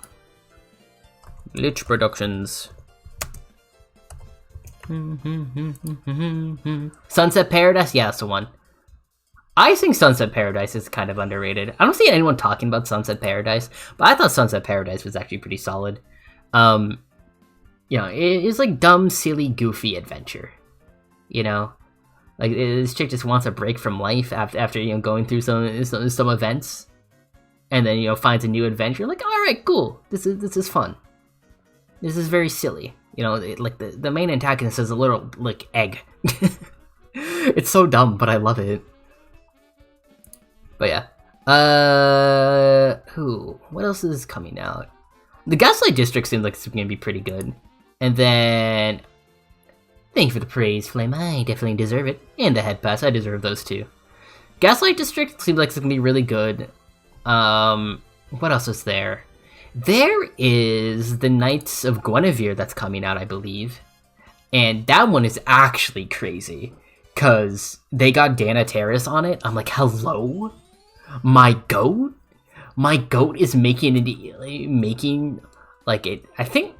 Glitch Productions. Sunset Paradise? Yeah, that's the one. I think Sunset Paradise is kind of underrated. I don't see anyone talking about Sunset Paradise, but I thought Sunset Paradise was actually pretty solid. You know, it's like dumb, silly, goofy adventure. You know? Like, this chick just wants a break from life after you know, going through some events. And then, you know, finds a new adventure. Like, alright, cool. This is fun. This is very silly. You know, like the main antagonist is a little like egg. It's so dumb, but I love it. But yeah, what else is coming out? The Gaslight District seems like it's gonna be pretty good. And then, thank you for the praise, Flame. I definitely deserve it, and the head pass. I deserve those too. Gaslight District seems like it's gonna be really good. What else is there? There is the Knights of Guinevere that's coming out, I believe. And that one is actually crazy. Because they got Dana Terrace on it. I'm like, hello? My goat? My goat is making like it. I don't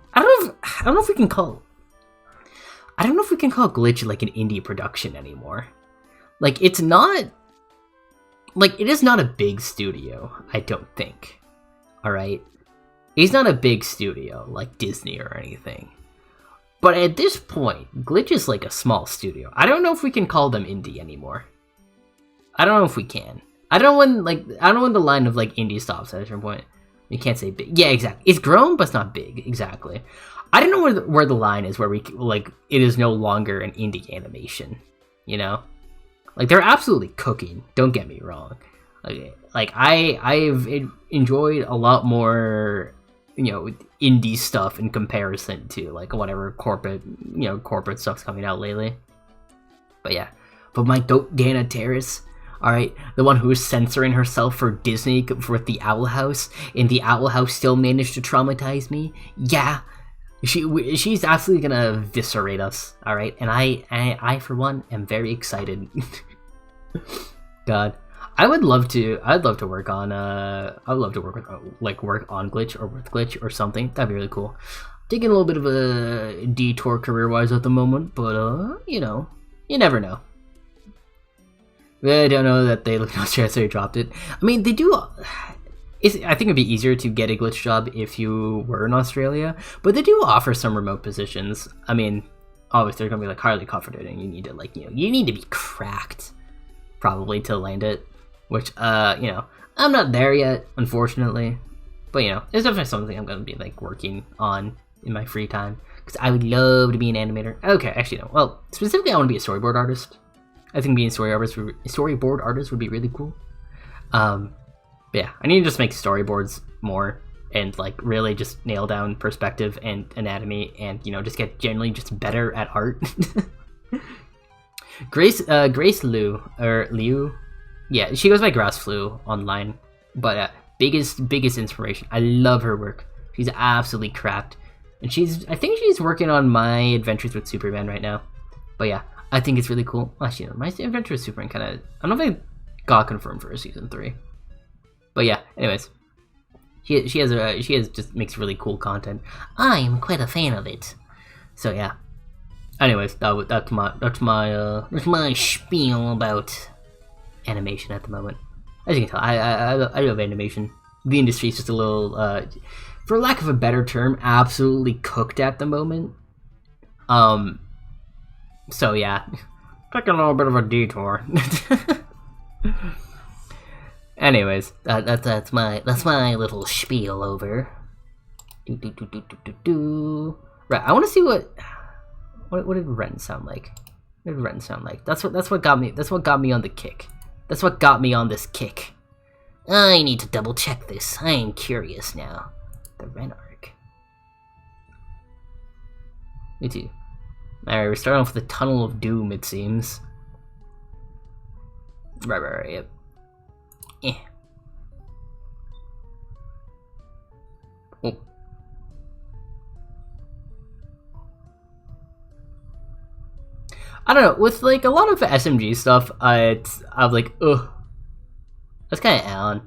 know if we can call Glitch like an indie production anymore. Like, it's not, like, it is not a big studio, I don't think. Alright? He's not a big studio, like Disney or anything. But at this point, Glitch is like a small studio. I don't know if we can call them indie anymore. I don't know if we can. I don't know when the line of like indie stops at a certain point. You can't say big. Yeah, exactly. It's grown, but it's not big. Exactly. I don't know where the line is where we like it is no longer an indie animation. You know, like they're absolutely cooking. Don't get me wrong. Like I've enjoyed a lot more, you know, indie stuff in comparison to like whatever corporate stuff's coming out lately. But yeah, but my goat Dana Terrace, all right, the one who is censoring herself for Disney for the Owl House, and the Owl House still managed to traumatize me. Yeah, she's absolutely gonna eviscerate us. All right, and I for one am very excited. God. I'd love to work on work on Glitch or with Glitch or something. That'd be really cool. Taking a little bit of a detour career-wise at the moment, but you know, you never know. I don't know that they look no stress they dropped it. I mean, they do. I think it'd be easier to get a Glitch job if you were in Australia, but they do offer some remote positions. I mean, obviously they're gonna be like highly confident, and you need to you need to be cracked probably to land it. Which, you know, I'm not there yet, unfortunately. But you know, it's definitely something I'm gonna be like working on in my free time, because I would love to be an animator. Okay, actually no. Well, specifically, I want to be a storyboard artist. I think being a storyboard artist would be really cool. But yeah, I need to just make storyboards more and like really just nail down perspective and anatomy, and you know, just get generally just better at art. Grace Liu, yeah, she goes by Grass Flu online, but biggest inspiration. I love her work. She's absolutely cracked, and I think she's working on my Adventures with Superman right now. But yeah, I think it's really cool. Actually, my Adventures with Superman kind of, I don't know if I got confirmed for season 3, but yeah. Anyways, she has just makes really cool content. I'm quite a fan of it. So yeah. Anyways, that's my spiel about animation at the moment. As you can tell, I love animation. The industry's just a little, for lack of a better term, absolutely cooked at the moment. So yeah, take a little bit of a detour. Anyways, that's my little spiel over. Right, I want to see what did Ren sound like? What did Ren sound like? That's what got me. That's what got me on the kick. That's what got me on this kick. I need to double check this. I am curious now. The Ren arc. Me too. Alright, we're starting off with the Tunnel of Doom, it seems. Right, yep. Oh. I don't know, with like a lot of SMG stuff, I'm like, ugh. That's kind of on.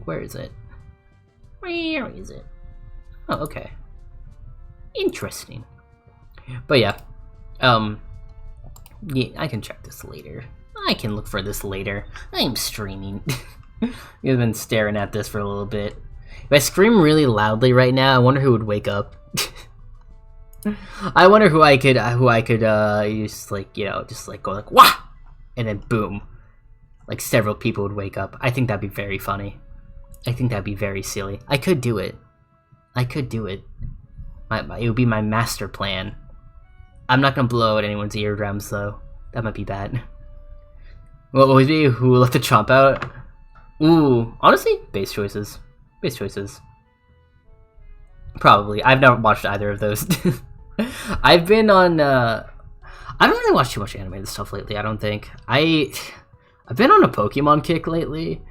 Where is it? Where is it? Oh, okay. Interesting. But yeah, yeah, I can check this later. I can look for this later. I'm streaming. You've been staring at this for a little bit. If I scream really loudly right now, I wonder who would wake up. I wonder who I could just like, you know, just like go like wah, and then boom, like several people would wake up. I think that'd be very funny. I think that'd be very silly. I could do it. It would be my master plan. I'm not gonna blow out anyone's eardrums though. That might be bad. What would be who will let the chomp out? Ooh, honestly, base choices. Probably. I've never watched either of those. I've been on. I don't really watch too much animated stuff lately. I don't think. I've been on a Pokemon kick lately,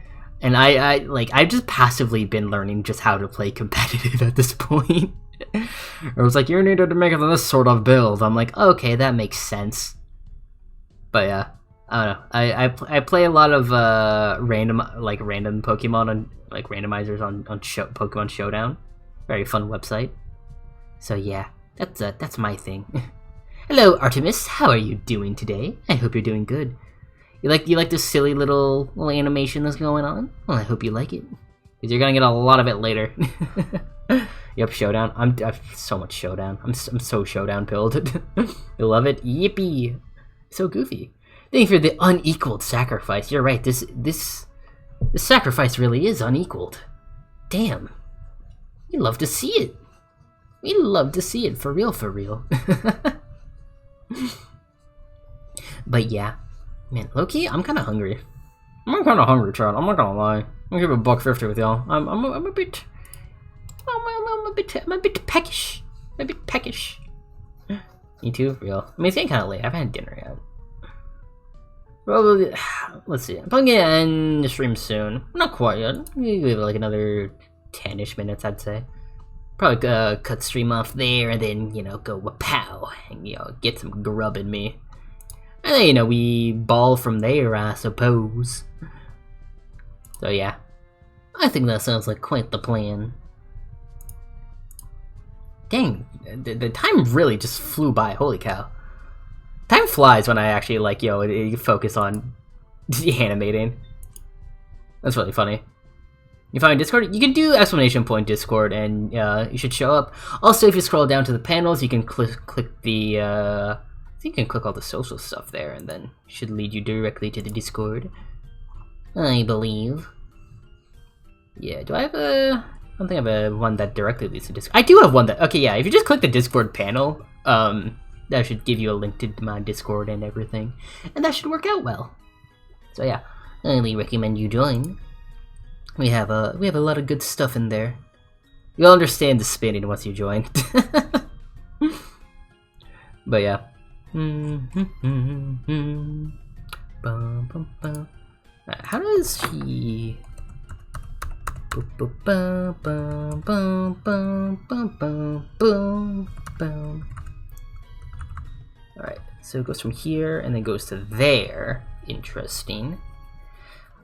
and I've just passively been learning just how to play competitive at this point. It was like, you needed to make this sort of build. I'm like, okay, that makes sense. But yeah, I don't know. I play a lot of random Pokemon on like randomizers on Pokemon Showdown. Very fun website. So yeah, that's my thing. Hello, Artemis. How are you doing today? I hope you're doing good. You like this silly little animation that's going on? Well, I hope you like it, because you're gonna get a lot of it later. Yep, Showdown. I have so much Showdown. I'm so Showdown pilled. You love it? Yippee! So goofy. Thank you for the unequaled sacrifice. You're right. This sacrifice really is unequaled. Damn. We love to see it. We love to see it, for real, for real. But yeah, man, low-key, I'm kind of hungry. I'm kind of hungry, Chad. I'm not gonna lie. I'm gonna give a $1.50 with y'all. I'm a bit peckish. I'm a bit peckish. Me too, real. I mean, it's getting kind of late. I haven't had dinner yet. Well, let's see. I'm probably gonna end the stream soon. Not quite yet. Maybe like another 10-ish minutes, I'd say. Probably cut stream off there, and then, you know, go wapow, and, you know, get some grub in me. And then, you know, we ball from there, I suppose. So yeah, I think that sounds like quite the plan. Dang, the time really just flew by, holy cow. Time flies when I actually, like, you know, focus on animating. That's really funny. You find Discord? You can do !point Discord, and you should show up. Also, if you scroll down to the panels, you can click the, I think you can click all the social stuff there, and then it should lead you directly to the Discord. I believe. Yeah, do I have a... I don't think I have a one that directly leads to Discord. I do have one that... Okay, yeah, if you just click the Discord panel, that should give you a link to my Discord and everything. And that should work out well. So yeah, I highly recommend you join. We have a lot of good stuff in there. You'll understand the spinning once you join. But yeah. How does he... Alright, so it goes from here and then goes to there. Interesting.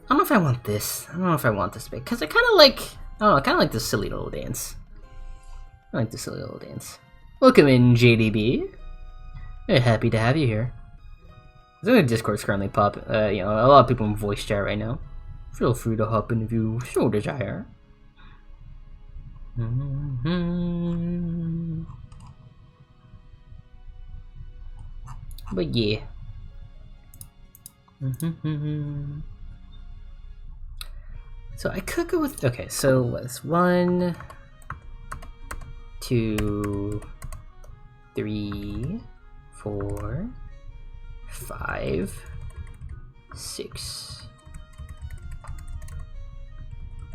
I don't know if I want this. I don't know if I want this big, because I kind of like... I don't know, I kind of like this silly little dance. I like the silly little dance. Welcome in, JDB. Very happy to have you here. The Discord's currently you know, a lot of people in voice chat right now. Feel free to hop in if you so desire. But yeah. So I could go with... Okay, so what's 1, 2, 3, 4, 5, 6.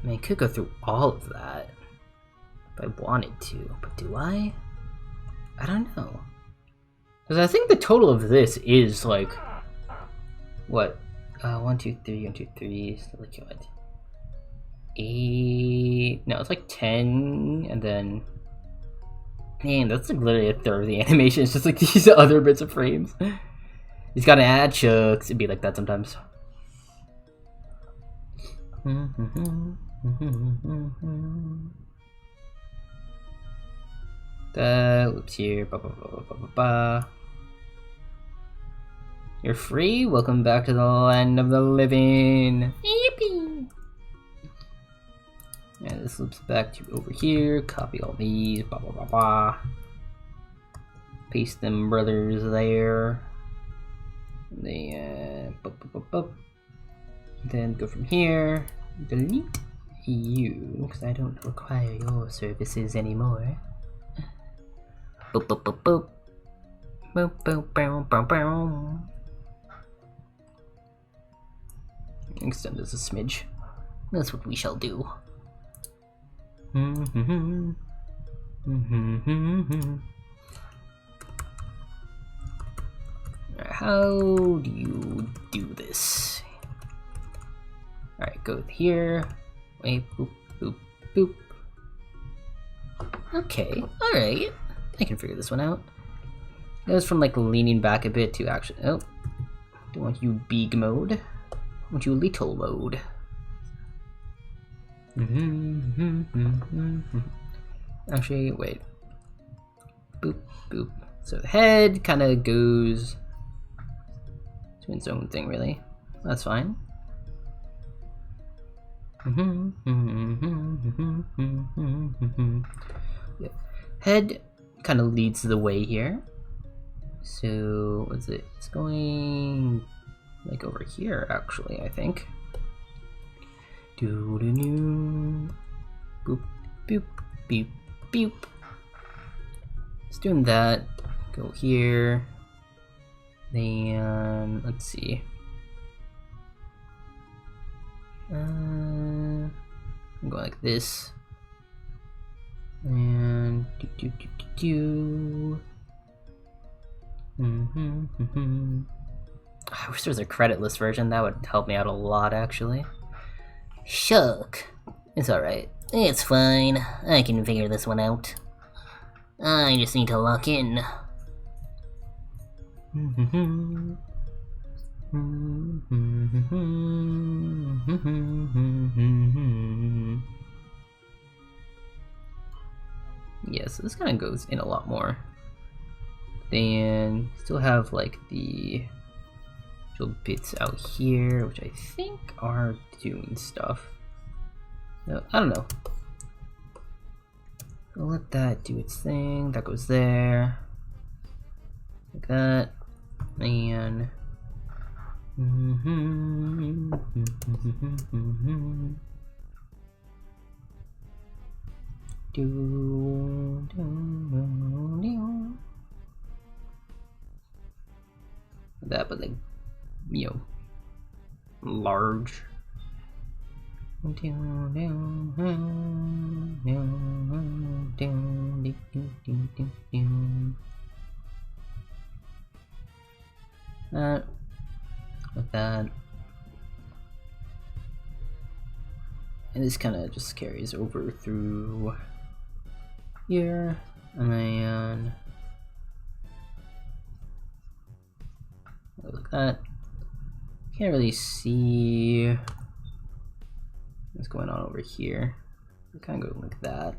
I mean, I could go through all of that if I wanted to, but do I? I don't know. Because I think the total of this is like, what? 1, 2, 3, 1, 2, 3, so like what? 8, no, it's like 10, and then, man, that's like literally a third of the animation. It's just like these other bits of frames. He's gotta add chunks. It'd be like that sometimes. The loops here. You're free. Welcome back to the land of the living. Yippee! And this loops back to over here. Copy all these. Paste them brothers there. Then go from here. Delete you, because I don't require your services anymore. Boop boop boop boop. Boop boop boop boop boop. Extend this a smidge. That's what we shall do. How do you do this? Alright, go here. Wait, boop, boop, boop. Okay, alright. I can figure this one out. It goes from like leaning back a bit to actually. Oh, don't want you big mode. I want you little mode. Actually, wait. Boop, boop. So the head kind of goes to its own thing, really. That's fine. Yeah. Head kind of leads the way here. So what's it? It's going like over here, actually. I think. Doo doo doo. Boop boop boop boop. It's doing that. Go here. Then let's see. I'm going like this. And do do do do do. I wish there was a creditless version. That would help me out a lot, actually. Shuck. It's alright. It's fine. I can figure this one out. I just need to lock in. Yeah, so this kind of goes in a lot more. Then still have like the little bits out here, which I think are doing stuff. No, I don't know. I'll let that do its thing. That goes there. Like that. And That, but like, you know, large. That with that, and this kind of just carries over through here, and like that. Can't really see what's going on over here. We kind of go like that.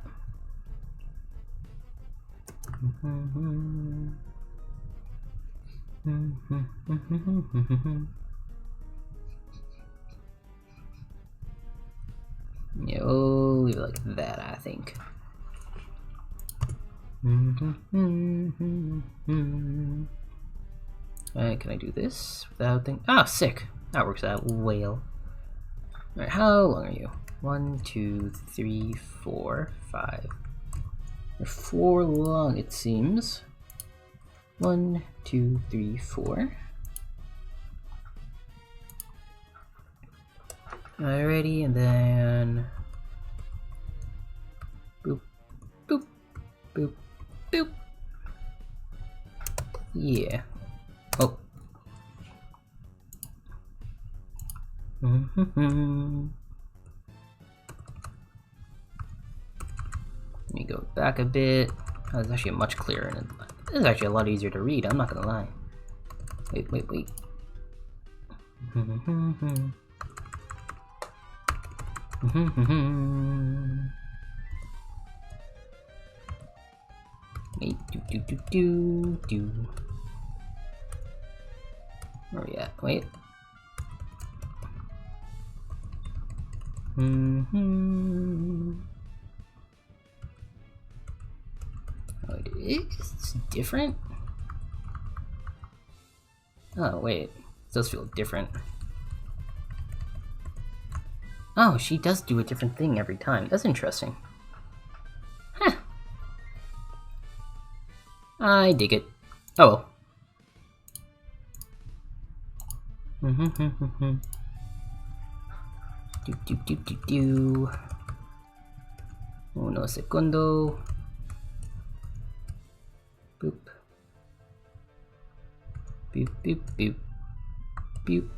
Yeah, we'll leave it like that, I think. Alright, can I do this without thing? Ah, sick. That works out well. Alright, how long are you? 1, 2, 3, 4, 5. You're 4 long, it seems. 1, 2, 3, 4. Alrighty, and then boop, boop, boop, boop. Yeah. Oh. Let me go back a bit. Oh, it's actually much clearer, and this is actually a lot easier to read. I'm not gonna lie. Wait, wait, wait. Wait, do. Where are we at? Wait. Oh, it's different? Oh, wait. It does feel different. Oh, she does do a different thing every time. That's interesting. Huh. I dig it. Oh well. Uno segundo. Boop. Boop, boop, boop. Boop.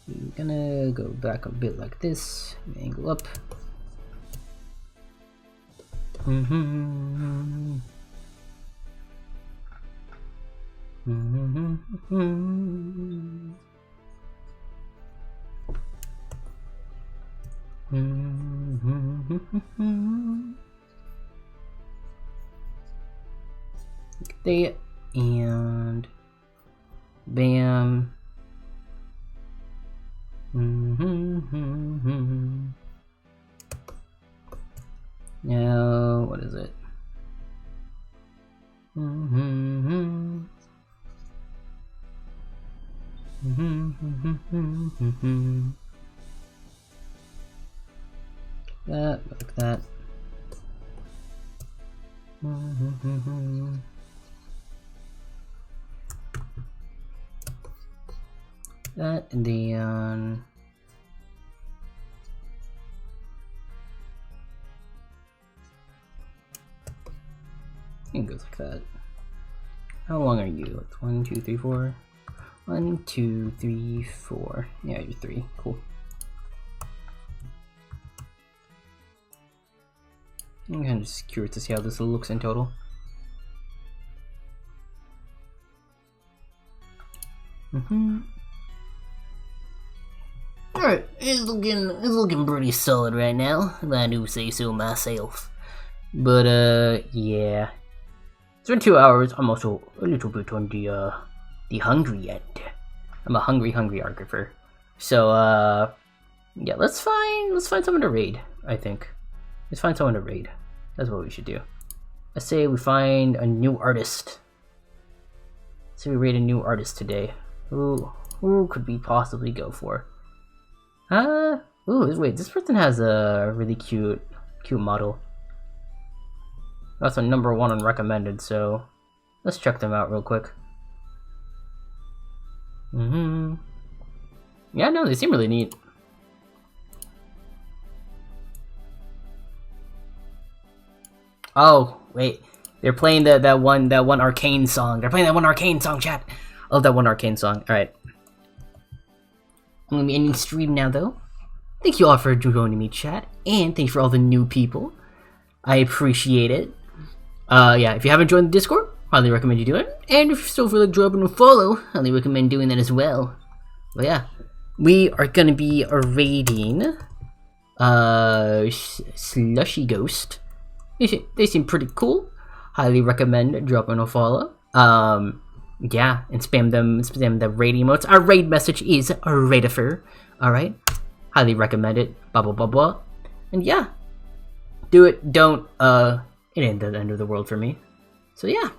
We're gonna go back a bit like this, angle up. There, and bam. Now, what is it? That, like that. That, and then it goes like that. How long are you? 1, 2, 3, 4. 1, 2, 3, 4. Yeah, you're 3. Cool. I'm kind of just curious to see how this looks in total. Alright, it's looking pretty solid right now, if I do say so myself. But yeah. It's been 2 hours. I'm also a little bit on the hungry end. I'm a hungry archiver. So yeah, let's find someone to raid, I think. Let's find someone to raid. That's what we should do. Let's say we find a new artist. Let's say we raid a new artist today. Who could we possibly go for? Wait, this person has a really cute model. That's a #1 on recommended, so let's check them out real quick. Yeah, no, they seem really neat. Oh, wait. They're playing that one arcane song. They're playing that one arcane song, chat. I love that one arcane song. Alright. I'm gonna be ending the stream now, though. Thank you all for joining me, chat. And thanks for all the new people. I appreciate it. Yeah, if you haven't joined the Discord, highly recommend you do it. And if you still feel like dropping a follow, highly recommend doing that as well. But yeah, we are gonna be raiding Slushy Ghost. They seem pretty cool. Highly recommend dropping a follow. Yeah, and spam the raid emotes. Our raid message is Raidifer. Alright? Highly recommend it. Blah blah blah blah. And yeah. Do it, don't, it ain't the end of the world for me. So yeah.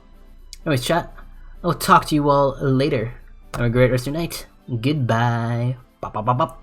Anyways, chat, I'll talk to you all later. Have a great rest of your night. Goodbye. Bop, bop, bop, bop.